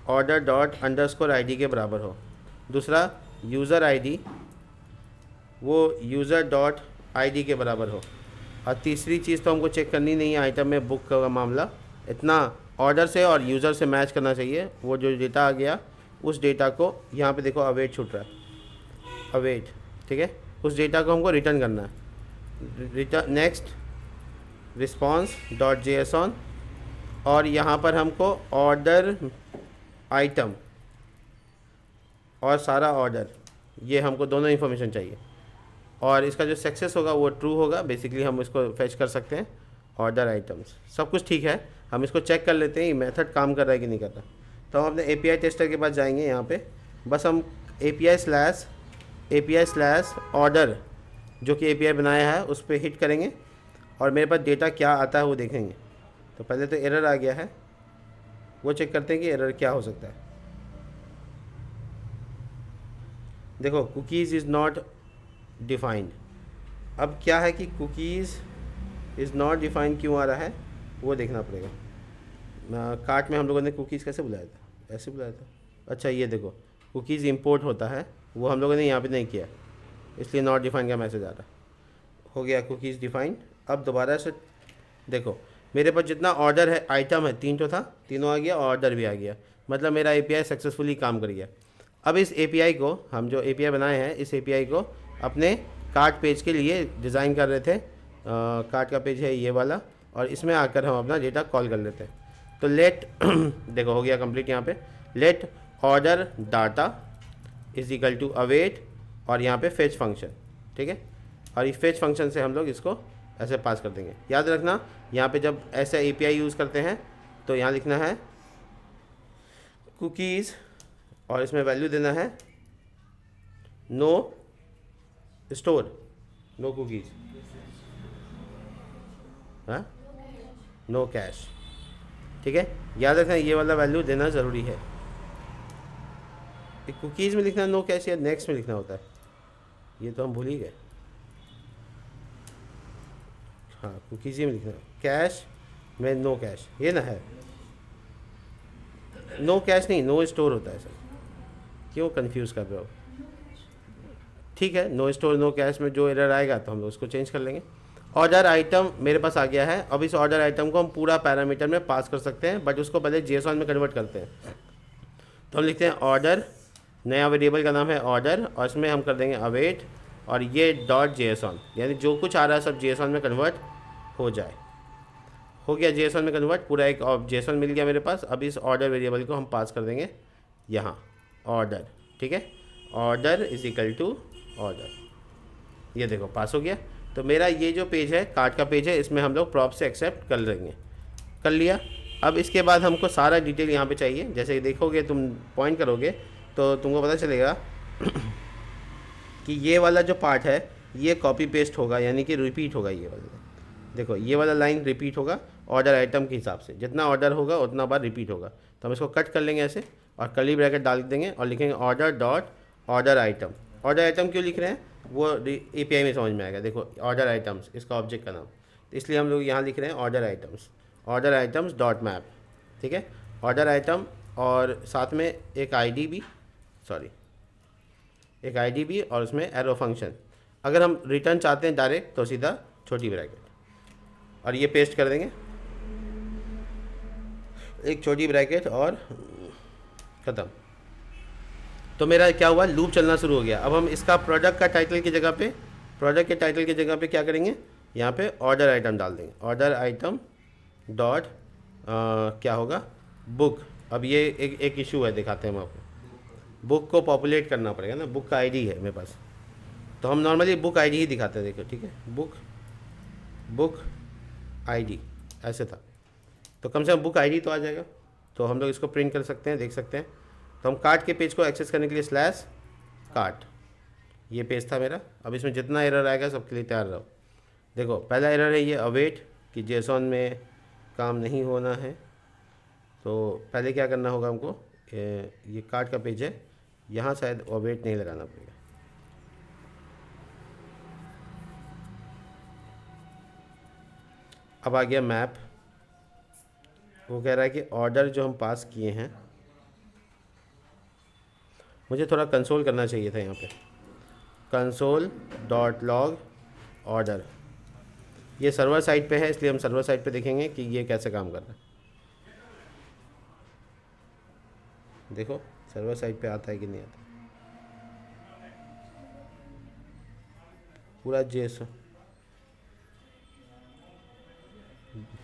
order dot underscore ID के बराबर हो, दूसरा यूज़र आईडी वो यूज़र डॉट आईडी के बराबर हो, और तीसरी चीज़ तो हमको चेक करनी नहीं है आइटम में बुक का मामला, इतना ऑर्डर से और यूज़र से मैच करना चाहिए। वो जो डेटा आ गया उस डेटा को यहाँ पे देखो अवेट छूट रहा है, अवेट, ठीक है, उस डेटा को हमको रिटर्न करना है, return next response dot JSON, और यहाँ पर हमको ऑर्डर आइटम और सारा ऑर्डर, ये हमको दोनों इन्फॉर्मेशन चाहिए, और इसका जो सक्सेस होगा वो ट्रू होगा, बेसिकली हम इसको फेच कर सकते हैं ऑर्डर आइटम्स। सब कुछ ठीक है, हम इसको चेक कर लेते हैं ये मेथड काम कर रहा है कि नहीं कर रहा। तो हम अपने API टेस्टर के पास जाएंगे, यहाँ पे बस हम API स्लैश ऑर्डर जो कि API बनाया है उस पर हिट करेंगे और मेरे पास डेटा क्या आता है वो देखेंगे। तो पहले तो एरर आ गया है, वो चेक करते हैं कि एरर क्या हो सकता है। देखो कुकीज़ इज़ नॉट डिफाइंड। अब क्या है कि कुकीज़ इज़ नॉट डिफाइंड क्यों आ रहा है वो देखना पड़ेगा। कार्ट में हम लोगों ने कुकीज़ कैसे बुलाया था, ऐसे बुलाया था। अच्छा ये देखो कुकीज़ इंपोर्ट होता है, वो हम लोगों ने यहाँ पे नहीं किया, इसलिए नॉट डिफाइंड का मैसेज आ रहा। हो गया कुकीज़ डिफाइंड। अब दोबारा से देखो मेरे पास जितना ऑर्डर है, आइटम है 3 तो था, तीनों आ गया, ऑर्डर भी आ गया, मतलब मेरा API सक्सेसफुली काम कर गया। अब इस API को हम जो API बनाए हैं, इस API को अपने कार्ट पेज के लिए डिज़ाइन कर रहे थे। कार्ट का पेज है ये वाला, और इसमें आकर हम अपना डेटा कॉल कर लेते हैं। तो लेट देखो हो गया कंप्लीट। यहाँ पे let order data is equal to await और यहाँ पे फेच फंक्शन, ठीक है। और इस फेच फंक्शन से हम लोग इसको ऐसे पास कर देंगे। याद रखना यहाँ पे जब ऐसा API यूज़ करते हैं तो यहाँ लिखना है कुकीज़ और इसमें वैल्यू देना है नो स्टोर, नो कुकीज़, हाँ, नो कैश, ठीक है। याद रखना ये वाला वैल्यू देना ज़रूरी है। कुकीज़ में लिखना नो कैश या नेक्स्ट में लिखना होता है, ये तो हम भूल ही गए। हाँ कुकीज़ में लिखना, कैश में नो कैश, ये ना है, नो कैश नहीं नो स्टोर होता है सर, क्यों कंफ्यूज कर रहे हो। ठीक है, नो स्टोर नो कैश में जो एरर आएगा तो हम लोग उसको चेंज कर लेंगे। ऑर्डर आइटम मेरे पास आ गया है। अब इस ऑर्डर आइटम को हम पूरा पैरामीटर में पास कर सकते हैं, बट उसको पहले JSON में कन्वर्ट करते हैं। तो हम लिखते हैं ऑर्डर, नया वेरिएबल का नाम है ऑर्डर, और इसमें हम कर देंगे अवेट, और ये .json, यानी जो कुछ आ रहा है सब JSON में कन्वर्ट हो जाए। हो गया JSON में कन्वर्ट, पूरा एक JSON मिल गया मेरे पास। अब इस ऑर्डर वेरिएबल को हम पास कर देंगे यहाँ ऑर्डर, ठीक है। Order is equal to order, ये देखो पास हो गया। तो मेरा ये जो पेज है कार्ट का पेज है, इसमें हम लोग प्रॉप से एक्सेप्ट कर लेंगे, कर लिया। अब इसके बाद हमको सारा डिटेल यहाँ पे चाहिए। जैसे देखोगे तुम पॉइंट करोगे तो तुमको पता चलेगा कि ये वाला जो पार्ट है ये कॉपी पेस्ट होगा, यानी कि रिपीट होगा। ये वाला देखो ये वाला लाइन रिपीट होगा ऑर्डर आइटम के हिसाब से, जितना ऑर्डर होगा उतना बार रिपीट होगा। तो हम इसको कट कर लेंगे ऐसे और कर्ली ब्रैकेट डाल देंगे और लिखेंगे order dot order item. Order item क्यों लिख रहे हैं वो API में समझ में आएगा। देखो ऑर्डर आइटम्स इसका ऑब्जेक्ट का नाम, तो इसलिए हम लोग यहाँ लिख रहे हैं ऑर्डर आइटम्स डॉट मैप, ठीक है। ऑर्डर आइटम और साथ में एक ID भी, एक ID भी, और उसमें एरो फंक्शन। अगर हम रिटर्न चाहते हैं डायरेक्ट तो सीधा छोटी ब्रैकेट और ये पेस्ट कर देंगे, एक छोटी ब्रैकेट और ख़त्म। तो मेरा क्या हुआ, लूप चलना शुरू हो गया। अब हम इसका प्रोडक्ट के टाइटल की जगह पे क्या करेंगे, यहाँ पे ऑर्डर आइटम डाल देंगे। ऑर्डर आइटम डॉट क्या होगा, बुक। अब ये एक इशू है, दिखाते हैं हम आपको। बुक को पॉपुलेट करना पड़ेगा ना, बुक का ID है मेरे पास, तो हम नॉर्मली बुक ID ही दिखाते हैं। देखो ठीक है, बुक ID ऐसे था, तो कम से कम बुक ID तो आ जाएगा। तो हम लोग इसको प्रिंट कर सकते हैं, देख सकते हैं। तो हम कार्ट के पेज को एक्सेस करने के लिए स्लैश कार्ट, ये पेज था मेरा। अब इसमें जितना एरर आएगा सबके लिए तैयार रहो। देखो पहला एरर है ये अवेट कि JSON में काम नहीं होना है। तो पहले क्या करना होगा हमको, ये कार्ट का पेज है, यहाँ शायद अवेट नहीं लगाना पड़ेगा। अब आ गया मैप, वो कह रहा है कि ऑर्डर जो हम पास किए हैं, मुझे थोड़ा कंसोल करना चाहिए था यहाँ पे, कंसोल डॉट लॉग ऑर्डर। ये सर्वर साइड पे है, इसलिए हम सर्वर साइड पे देखेंगे कि ये कैसे काम कर रहा है। देखो सर्वर साइड पे आता है कि नहीं आता, पूरा JSON।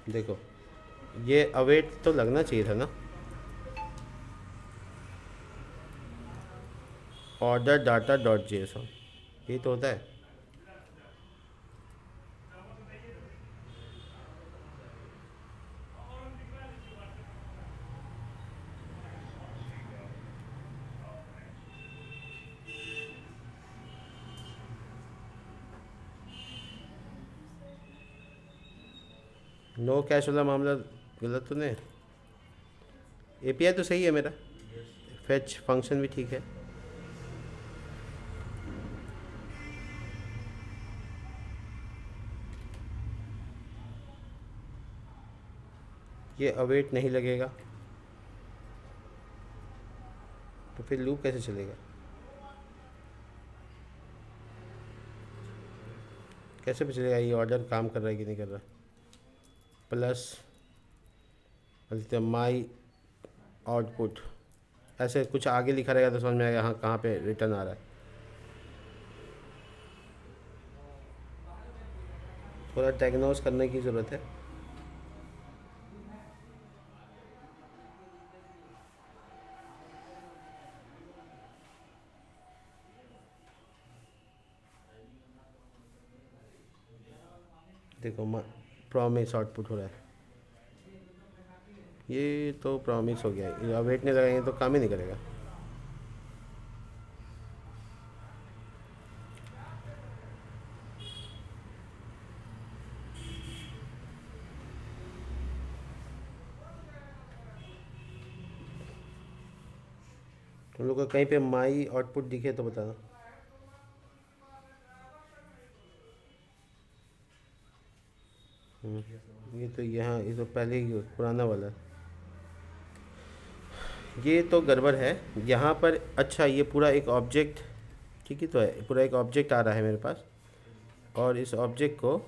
देखो ये अवेट तो लगना चाहिए था ना, ऑर्डर डाटा डॉट JSON, ये तो होता है। नो कैश वाला मामला गलत तो नहीं? एपीआई तो सही है मेरा, फेच फंक्शन भी ठीक है। ये अवेट नहीं लगेगा तो फिर लूप कैसे चलेगा? कैसे भी चलेगा? ये ऑर्डर काम कर रहा है कि नहीं कर रहा? प्लस माई आउटपुट, ऐसे कुछ आगे लिखा रहेगा तो समझ में आएगा हाँ कहाँ पे रिटर्न आ रहा है। थोड़ा डायग्नोस करने की ज़रूरत है। देखो प्रॉमिस आउटपुट हो रहा है, ये तो प्रॉमिस हो गया, ये अवेट नहीं लगाएंगे तो काम ही नहीं करेगा। तुम लोग को कहीं पे माई आउटपुट दिखे तो बताना। ये तो यहाँ, ये तो पहले ही पुराना वाला है। ये तो गड़बड़ है यहाँ पर। अच्छा, ये पूरा एक ऑब्जेक्ट ठीक ही तो है, पूरा एक ऑब्जेक्ट आ रहा है मेरे पास, और इस ऑब्जेक्ट को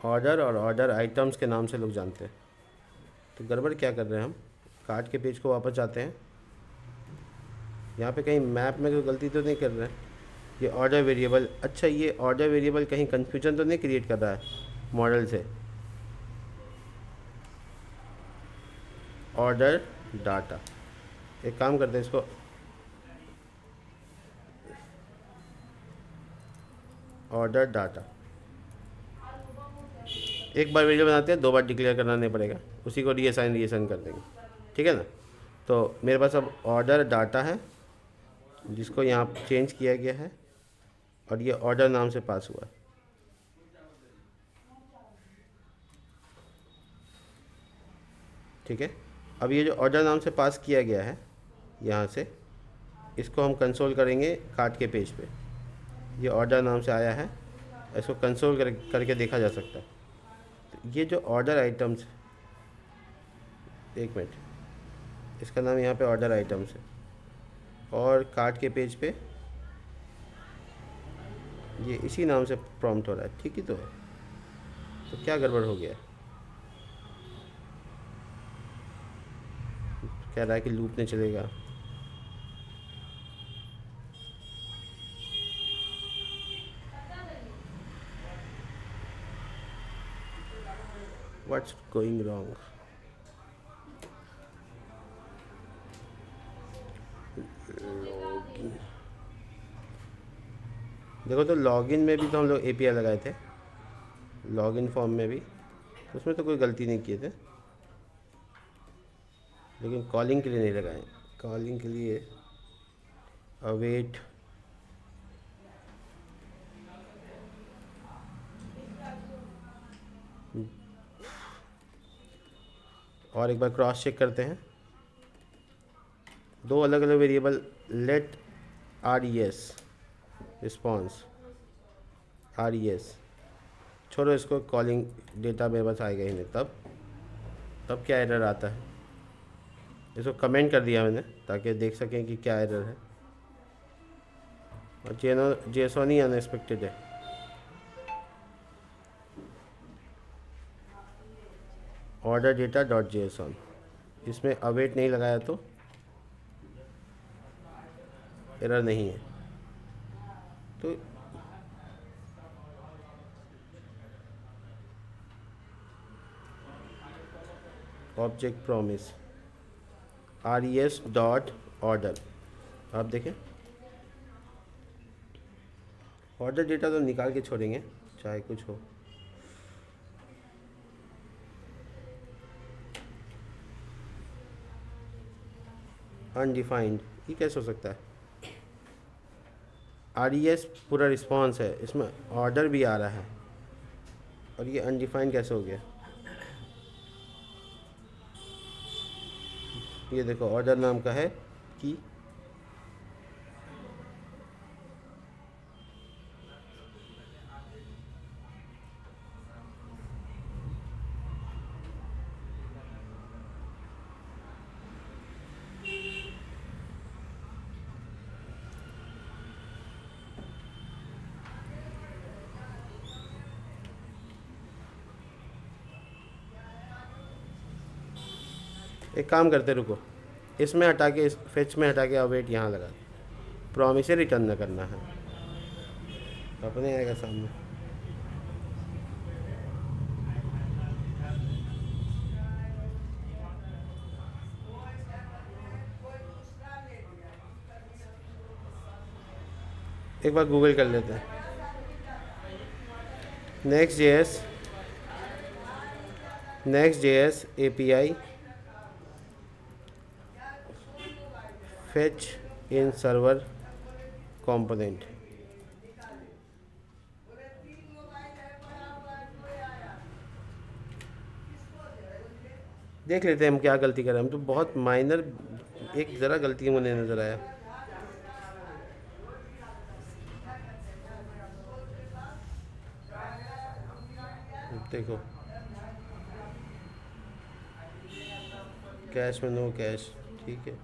ऑर्डर और ऑर्डर आइटम्स के नाम से लोग जानते हैं। तो गड़बड़ क्या कर रहे हैं हम? कार्ड के पेज को वापस जाते हैं। यहाँ पे कहीं मैप में कोई गलती तो नहीं कर रहे हैं? ये ऑर्डर वेरिएबल, अच्छा ये ऑर्डर वेरिएबल कहीं कन्फ्यूजन तो नहीं क्रिएट कर रहा है मॉडल से? ऑर्डर डाटा, एक काम करते हैं इसको, ऑर्डर डाटा, एक बार वेरिएबल बनाते हैं, दो बार डिक्लेयर करना नहीं पड़ेगा, उसी को रीअसाइन कर देंगे, ठीक है ना? तो मेरे पास अब ऑर्डर डाटा है जिसको यहाँ चेंज किया गया है, और ये ऑर्डर नाम से पास हुआ है। ठीक है, अब ये जो ऑर्डर नाम से पास किया गया है यहाँ से, इसको हम कंसोल करेंगे कार्ड के पेज पे। ये ऑर्डर नाम से आया है, इसको कंसोल करके देखा जा सकता है। तो ये जो ऑर्डर आइटम्स, एक मिनट, इसका नाम यहाँ पे ऑर्डर आइटम्स है, और कार्ड के पेज पे ये इसी नाम से प्रॉम्प्ट हो रहा है, ठीक ही तो है? तो क्या गड़बड़ हो गया? कह रहा है कि लूप नहीं चलेगा। What's going wrong? देखो, तो लॉगिन में भी तो हम लोग एपीआई लगाए थे, लॉगिन फॉर्म में भी, उसमें तो कोई गलती नहीं किए थे, लेकिन कॉलिंग के लिए नहीं लगाए। कॉलिंग के लिए अवेट, और एक बार क्रॉस चेक करते हैं, दो अलग अलग variable, let R E S response, R E S छोड़ो इसको, कॉलिंग डेटा मेरे पास आएगा ही नहीं। तब क्या एरर आता है? इसको कमेंट कर दिया मैंने ताकि देख सकें कि क्या एरर है। और जेसॉन ही अनएक्सपेक्टेड है। ऑर्डर डेटा डॉट जेसॉन, इसमें अवेट नहीं लगाया तो एरर नहीं है। तो object promise are E S dot order, आप देखें, ऑर्डर डेटा तो निकाल के छोड़ेंगे चाहे कुछ हो। अनडिफाइंड, ये कैसे हो सकता है? आर ई एस पूरा रिस्पॉन्स है, इसमें ऑर्डर भी आ रहा है, और ये अनडिफाइंड कैसे हो गया? ये देखो ऑर्डर नाम का है कि एक काम करते, रुको, इसमें हटा के, इस फेच में हटा के अवेट यहाँ लगा, प्रॉमिस से रिटर्न न करना है, अपने आएगा सामने। एक बार गूगल कर लेते हैं, नेक्स्ट जेएस API फेच इन सर्वर कंपोनेंट। देख लेते हैं हम क्या गलती कर रहे हैं। हम तो बहुत माइनर एक ज़रा गलती मुझे नज़र आया। देखो कैश में नो कैश, ठीक है।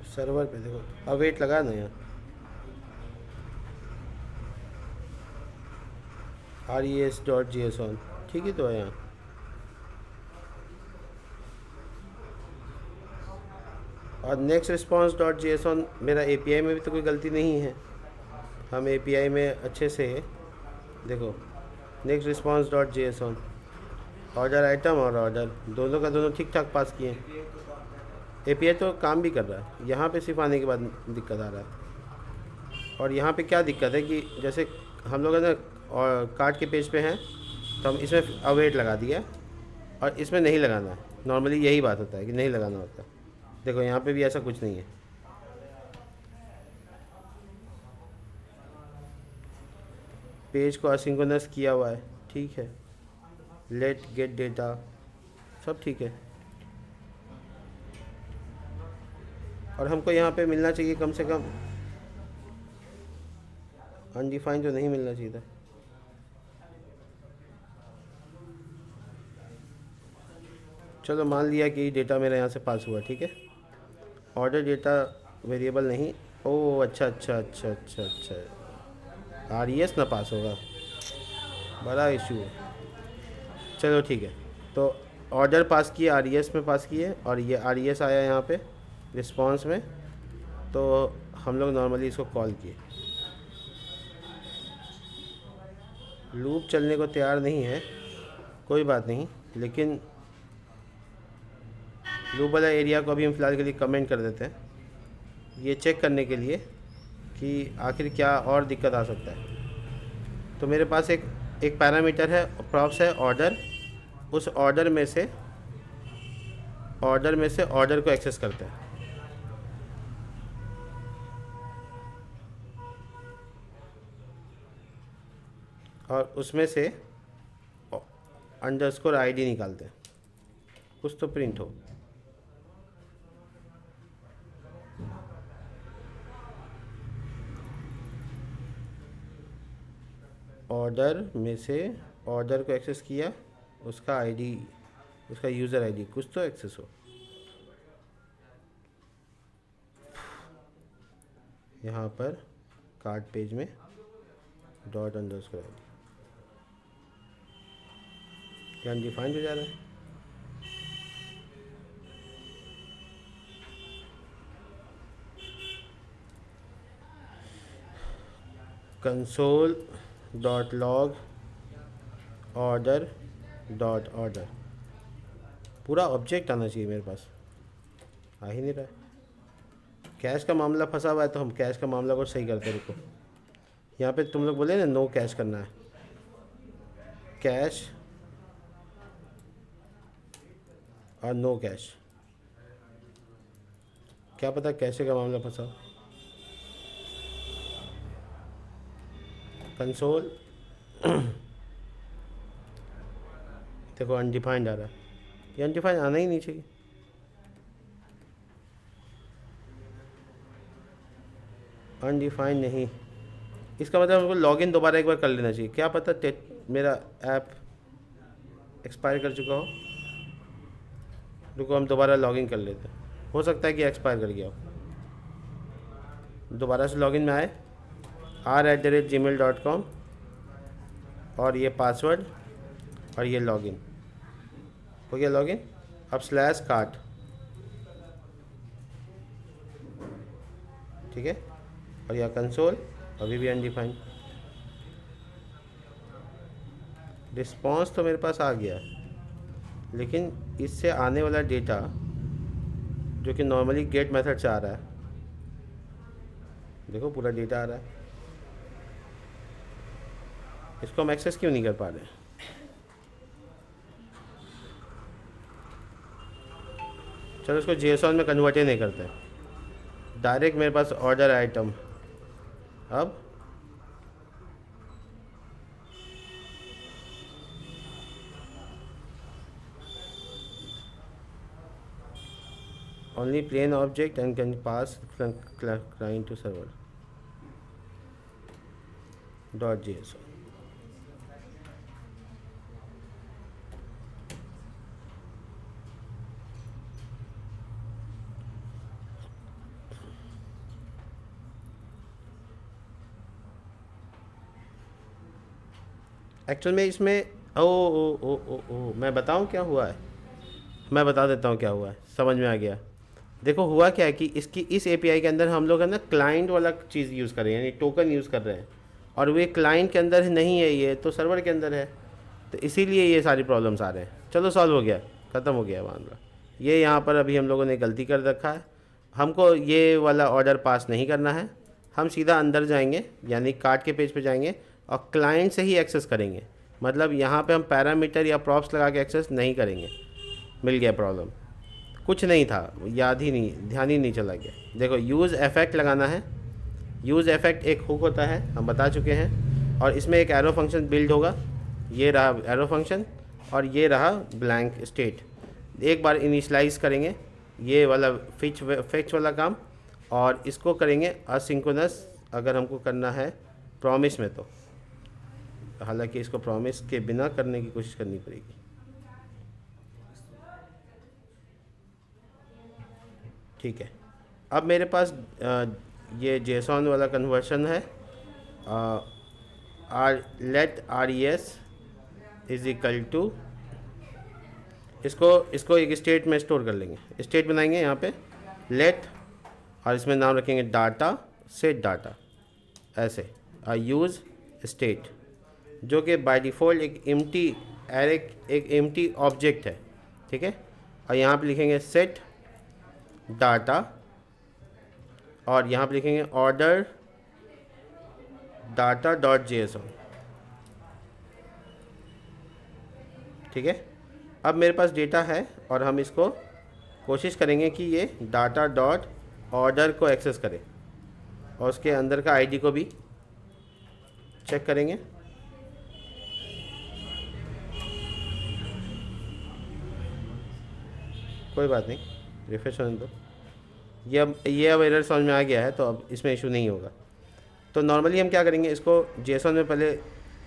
सर्वर पे देखो, अवेट लगा ना यहाँ, res.json, ठीक ही तो है यहाँ। और नेक्स्ट रिस्पॉन्स डॉट JSON मेरा API में भी तो कोई गलती नहीं है। हम API में अच्छे से देखो, next response dot JSON, order item और ऑर्डर दोनों का दोनों ठीक ठाक पास किए। API तो काम भी कर रहा है, यहाँ पे सिर्फ आने के बाद दिक्कत आ रहा है। और यहाँ पे क्या दिक्कत है कि जैसे हम लोग है ना और कार्ड के पेज पे हैं, तो हम इसमें अवेट लगा दिया और इसमें नहीं लगाना है। नॉर्मली यही बात होता है कि नहीं लगाना होता। देखो यहाँ पे भी ऐसा कुछ नहीं है। पेज को असिंक्रोनस किया हुआ है, ठीक है। लेट गेट डेटा सब ठीक है। और हमको यहाँ पे मिलना चाहिए कम से कम, अनडिफाइंड तो नहीं मिलना चाहिए था। चलो मान लिया कि डेटा मेरा यहाँ से पास हुआ, ठीक है। ऑर्डर डेटा वेरिएबल नहीं, ओह अच्छा अच्छा अच्छा अच्छा अच्छा, RES ना पास होगा, बड़ा इशू है। चलो ठीक है, तो ऑर्डर पास किए, RES में पास किए, और ये RES आया यहाँ पे रिस्पॉन्स में, तो हम लोग नॉर्मली इसको कॉल किए। लूप चलने को तैयार नहीं है, कोई बात नहीं, लेकिन लूप वाला एरिया को अभी हम फ़िलहाल के लिए कमेंट कर देते हैं, ये चेक करने के लिए कि आखिर क्या और दिक्कत आ सकता है। तो मेरे पास एक पैरामीटर है, प्रॉप्स है ऑर्डर, उस ऑर्डर में से ऑर्डर को एक्सेस करते हैं। और उसमें से अंडरस्कोर ID निकालते हैं, कुछ तो प्रिंट हो। ऑर्डर में से ऑर्डर को एक्सेस किया, उसका ID, उसका यूज़र ID कुछ तो एक्सेस हो। यहाँ पर कार्ड पेज में डॉट अंडरस्कोर ID क्या अनडिफाइंड हो जा रहा है। Console dot log order dot order, पूरा ऑब्जेक्ट आना चाहिए मेरे पास, आ ही नहीं रहा है। कैश का मामला फंसा हुआ है, तो हम कैश का मामला को सही करते, रुको। यहाँ पे तुम लोग बोले ना नो कैश करना है, कैश और नो कैश, क्या पता कैसे का मामला फंसा। कंसोल देखो अनडिफाइंड आ रहा है, ये अनडिफाइंड आना ही नहीं चाहिए। अनडिफाइंड नहीं, इसका मतलब हमको लॉगिन दोबारा एक बार कर लेना चाहिए, क्या पता मेरा ऐप एक्सपायर कर चुका हो। रुको हम दोबारा लॉगिन कर लेते हैं, हो सकता है कि एक्सपायर कर गया हो। दोबारा से लॉगिन में आए r@gmail.com और ये पासवर्ड और ये लॉगिन हो गया। लॉगिन अब /cart, ठीक है, और यह कंसोल अभी भी अनडिफाइंड। रिस्पॉन्स तो मेरे पास आ गया, लेकिन इससे आने वाला डेटा जो कि नॉर्मली गेट मेथड से आ रहा है, देखो पूरा डेटा आ रहा है, इसको हम एक्सेस क्यों नहीं कर पा रहे। चलो इसको JSON में कन्वर्ट ही नहीं करते, डायरेक्ट मेरे पास ऑर्डर आइटम। अब only plain object and can pass client to server .json। Actual में इसमें ओ मैं बताऊं क्या हुआ है, मैं बता देता हूँ क्या हुआ है, समझ में आ गया। देखो हुआ क्या है कि इसकी इस API के अंदर हम लोग है ना क्लाइंट वाला चीज़ यूज़ कर रहे हैं, यानी टोकन यूज़ कर रहे हैं, और वे क्लाइंट के अंदर नहीं है, ये तो सर्वर के अंदर है, तो इसीलिए ये सारी प्रॉब्लम्स आ रहे हैं। चलो सॉल्व हो गया, ख़त्म हो गया मामला। ये यहाँ पर अभी हम लोगों ने गलती कर रखा है, हमको ये वाला ऑर्डर पास नहीं करना है, हम सीधा अंदर जाएंगे यानी कार्ट के पेज पे जाएंगे और क्लाइंट से ही एक्सेस करेंगे, मतलब यहाँ पे हम पैरामीटर या प्रॉप्स लगा के एक्सेस नहीं करेंगे। मिल गया प्रॉब्लम, कुछ नहीं था, याद ही नहीं, ध्यान ही नहीं चला गया। देखो यूज़ इफेक्ट लगाना है, यूज़ इफेक्ट एक हुक होता है, हम बता चुके हैं, और इसमें एक एरो फंक्शन बिल्ड होगा, ये रहा एरो फंक्शन और ये रहा ब्लैंक स्टेट। एक बार इनिशलाइज करेंगे ये वाला फेच वाला काम, और इसको करेंगे असिंक्रोनस अगर हमको करना है प्रॉमिस में, तो हालांकि इसको प्रॉमिस के बिना करने की कोशिश करनी पड़ेगी। ठीक है, अब मेरे पास ये JSON वाला कन्वर्शन है, let RES is equal to, इसको एक स्टेट में स्टोर कर लेंगे, स्टेट बनाएंगे यहाँ पे लेट, और इसमें नाम रखेंगे डाटा सेट डाटा, ऐसे यूज़ स्टेट, जो कि बाय डिफ़ॉल्ट एक एम्प्टी एरे, एक एम्प्टी ऑब्जेक्ट है, ठीक है। और यहाँ पे लिखेंगे सेट डाटा, और यहाँ पे लिखेंगे ऑर्डर डाटा डॉट JSON, ठीक है। अब मेरे पास डेटा है और हम इसको कोशिश करेंगे कि ये डाटा डॉट ऑर्डर को एक्सेस करे, और उसके अंदर का आईडी को भी चेक करेंगे। कोई बात नहीं, रिफ्रेश होने दो। ये अब एरर समझ में आ गया है, तो अब इसमें इशू नहीं होगा। तो नॉर्मली हम क्या करेंगे, इसको JSON में पहले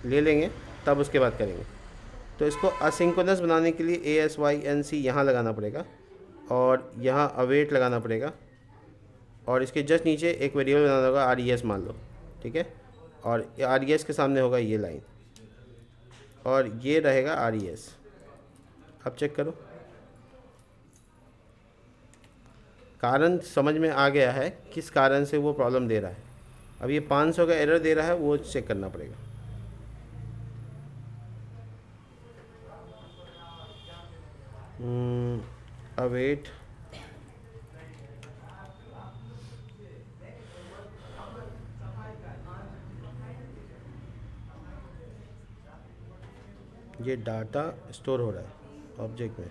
ले लेंगे, तब उसके बाद करेंगे। तो इसको असिंक्रोनस बनाने के लिए ASYNC यहाँ लगाना पड़ेगा, और यहाँ अवेट लगाना पड़ेगा, और इसके जस्ट नीचे एक वेरिएबल बनाना होगा RES मान लो, ठीक है, और RES के सामने होगा ये लाइन, और ये रहेगा RES। अब चेक करो, कारण समझ में आ गया है किस कारण से वो प्रॉब्लम दे रहा है। अब ये 500 का एरर दे रहा है, वो चेक करना पड़ेगा। अवेट ये डाटा स्टोर हो रहा है ऑब्जेक्ट में,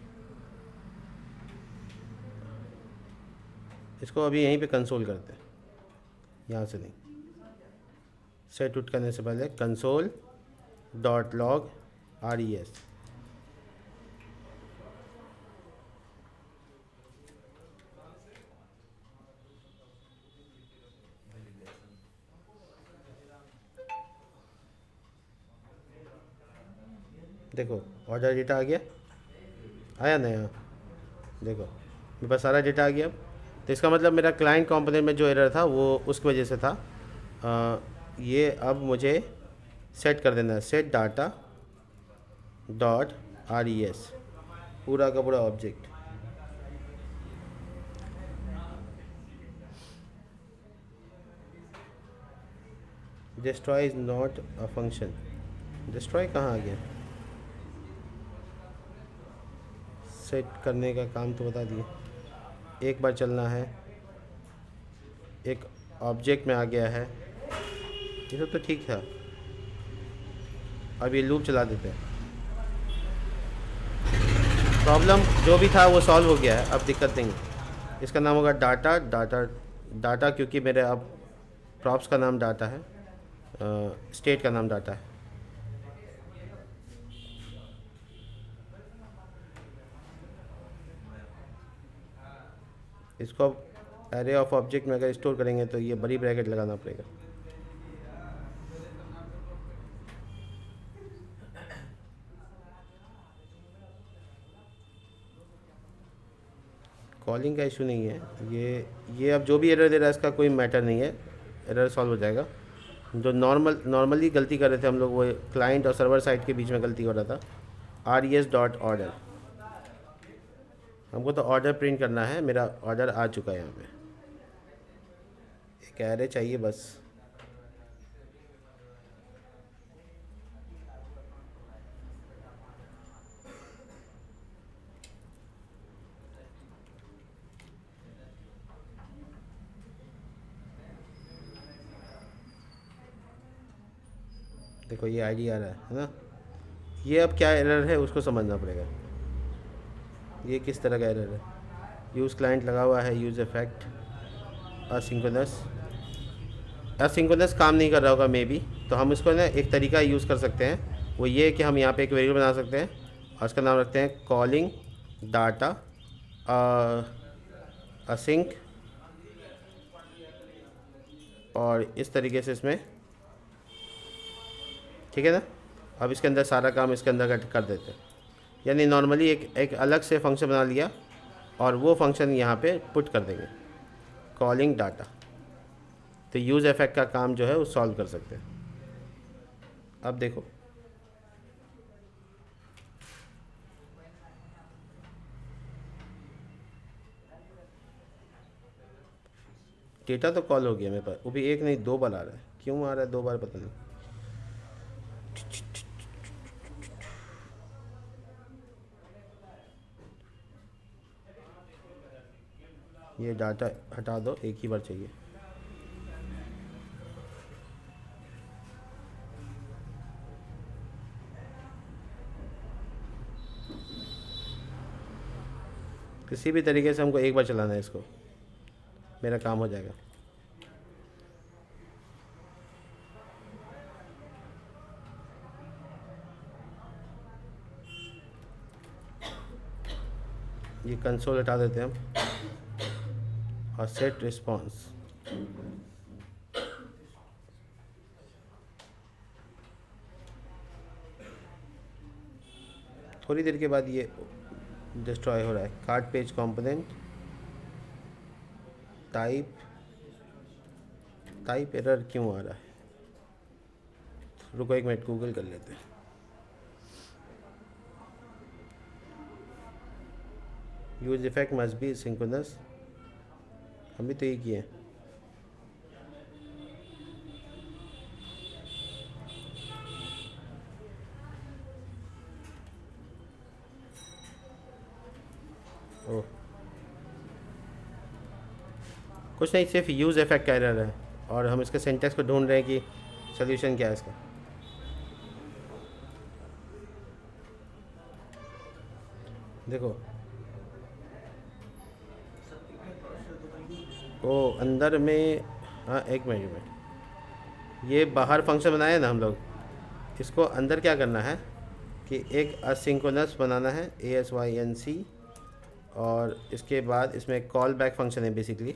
इसको अभी यहीं पे कंसोल करते हैं, यहाँ से नहीं। सेट उट करने से पहले कंसोल डॉट लॉग res, देखो ऑर्डर डेटा आ गया, आया ना यहाँ, देखो मेरे पास सारा डेटा आ गया। तो इसका मतलब मेरा क्लाइंट कंपोनेंट में जो एरर था वो उसकी वजह से था। ये अब मुझे सेट कर देना है, सेट डाटा डॉट res, पूरा का पूरा object. Destroy is not a function, destroy कहाँ आ गया? सेट करने का काम तो बता दिए, एक बार चलना है, एक ऑब्जेक्ट में आ गया है, ये सब तो ठीक था। अब ये लूप चला देते हैं, प्रॉब्लम जो भी था वो सॉल्व हो गया है, अब दिक्कत नहीं है। इसका नाम होगा डाटा डाटा डाटा, क्योंकि मेरे अब प्रॉप्स का नाम डाटा है, स्टेट का नाम डाटा है। इसको अब एरे ऑफ ऑब्जेक्ट में अगर स्टोर करेंगे तो ये बड़ी ब्रैकेट लगाना पड़ेगा। कॉलिंग का इशू नहीं है, ये अब जो भी एरर दे रहा है इसका कोई मैटर नहीं है, एरर सॉल्व हो जाएगा। जो नॉर्मली गलती कर रहे थे हम लोग, वो क्लाइंट और सर्वर साइड के बीच में गलती हो रहा था। res डॉट ऑर्डर, हमको तो ऑर्डर प्रिंट करना है, मेरा ऑर्डर आ चुका है यहाँ पे, एक एरे चाहिए बस। देखो ये आईडी आ रहा है ना, ये अब क्या एरर है उसको समझना पड़ेगा, ये किस तरह का एरर है। यूज़ क्लाइंट लगा हुआ है, यूज़ इफेक्ट असिंक्रोनस काम नहीं कर रहा होगा मे बी। तो हम इसको ना एक तरीका यूज़ कर सकते हैं, वो ये कि हम यहाँ पे एक वेरिएबल बना सकते हैं और उसका नाम रखते हैं कॉलिंग डाटा असिंक, और इस तरीके से इसमें, ठीक है ना। अब इसके अंदर सारा काम इसके अंदर कर देते हैं, यानी नॉर्मली एक अलग से फंक्शन बना लिया और वो फंक्शन यहाँ पे पुट कर देंगे कॉलिंग डाटा, तो यूज़ इफेक्ट का काम जो है वो सॉल्व कर सकते हैं। अब देखो डेटा तो कॉल हो गया मेरे पास, वो भी एक नहीं दो बार आ रहा है, क्यों आ रहा है दो बार पता नहीं। ये डाटा हटा दो, एक ही बार चाहिए। किसी भी तरीके से हमको एक बार चलाना है इसको, मेरा काम हो जाएगा। ये कंसोल हटा देते हैं हम और सेट रिस्पॉन्स, थोड़ी देर के बाद ये डिस्ट्रॉय हो रहा है। Card page component type error क्यों आ रहा है, रुको एक मिनट गूगल कर लेते हैं। Use effect must be synchronous, हम भी तो ये किए हैं। ओह कुछ नहीं, सिर्फ यूज़ इफेक्ट का एरर है और हम इसके सिंटेक्स को ढूंढ रहे हैं कि सोल्यूशन क्या है इसका। देखो ओ अंदर में, हाँ एक मिनट, ये बाहर फंक्शन बनाया है ना हम लोग, इसको अंदर क्या करना है कि एक असिंक्रोनस बनाना है, ASYNC, और इसके बाद इसमें कॉल बैक फंक्शन है बेसिकली,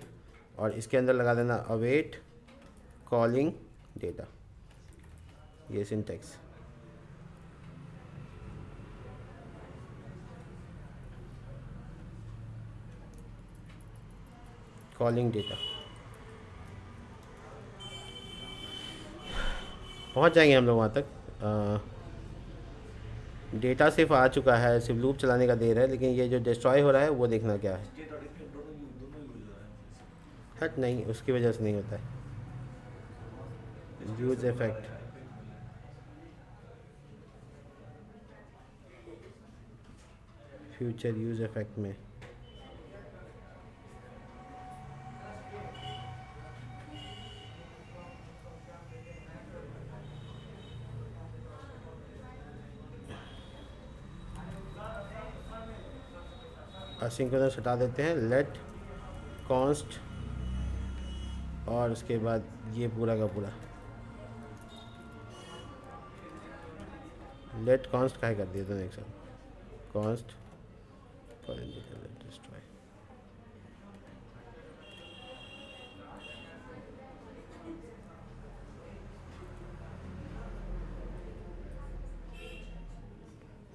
और इसके अंदर लगा देना अवेट कॉलिंग डेटा, ये सिंटेक्स। कॉलिंग डेटा पहुंच जाएंगे हम लोग वहाँ तक। डेटा सिर्फ आ चुका है, सिर्फ लूप चलाने का देर है, लेकिन ये जो डिस्ट्रॉय हो रहा है वो देखना क्या है। हट नहीं, उसकी वजह से नहीं होता है। Use effect, future use effect में असिंक्रोनस हटा देते हैं, लेट कॉन्स्ट, और उसके बाद ये पूरा का पूरा लेट कॉन्स्ट का कर दिया दोनों एक साथ, const destroy.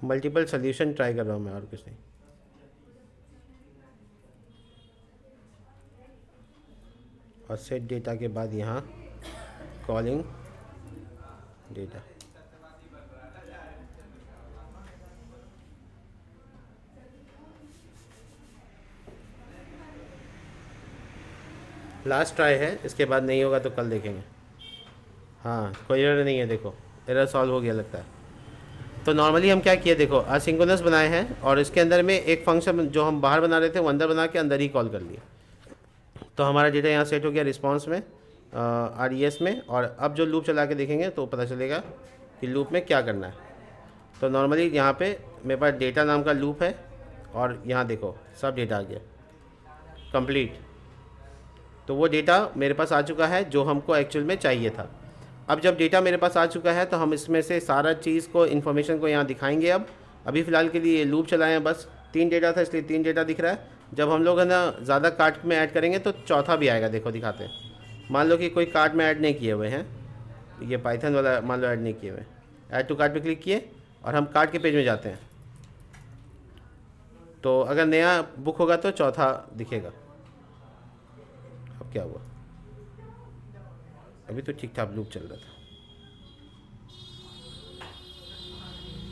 Multiple solution try कर रहा हूँ मैं, और कुछ नहीं। और सेट डेटा के बाद यहाँ कॉलिंग डेटा। लास्ट ट्राई है, इसके बाद नहीं होगा तो कल देखेंगे। हाँ कोई एरर नहीं है, देखो एरर सॉल्व हो गया लगता है। तो नॉर्मली हम क्या किए, देखो असिंक्रोनस बनाए हैं, और इसके अंदर में एक फंक्शन जो हम बाहर बना रहे थे वो अंदर बना के अंदर ही कॉल कर लिए। तो हमारा डेटा यहाँ सेट हो गया रिस्पांस में, RES में। और अब जो लूप चला के देखेंगे तो पता चलेगा कि लूप में क्या करना है। तो नॉर्मली यहाँ पे मेरे पास डेटा नाम का लूप है, और यहाँ देखो सब डेटा आ गया कंप्लीट। तो वो डेटा मेरे पास आ चुका है जो हमको एक्चुअल में चाहिए था। अब जब डेटा मेरे पास आ चुका है तो हम इसमें से सारा चीज़ को, इन्फॉर्मेशन को यहाँ दिखाएंगे। अब अभी फ़िलहाल के लिए लूप चलाए हैं, बस 3 डेटा था इसलिए 3 डेटा दिख रहा है। जब हम लोग है ना ज़्यादा कार्ट में ऐड करेंगे तो चौथा भी आएगा, देखो दिखाते हैं। मान लो कि कोई कार्ट में ऐड नहीं किए हुए हैं, ये पाइथन वाला मान लो ऐड नहीं किए हुए, ऐड टू कार्ट पे क्लिक किए और हम कार्ट के पेज में जाते हैं, तो अगर नया बुक होगा तो चौथा दिखेगा। अब क्या हुआ, अभी तो ठीक ठाक लूप चल रहा था।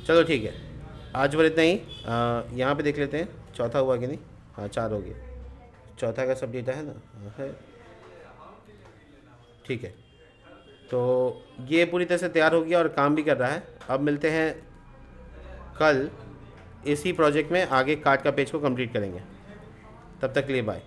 चलो ठीक है, आज पर इतना ही। यहाँ पे देख लेते हैं चौथा हुआ कि नहीं। हाँ 4 हो गया, चौथा का सब डेटा है ना, है ठीक है। तो ये पूरी तरह से तैयार हो गया और काम भी कर रहा है। अब मिलते हैं कल, इसी प्रोजेक्ट में आगे कार्ड का पेज को कंप्लीट करेंगे। तब तक के लिए बाय।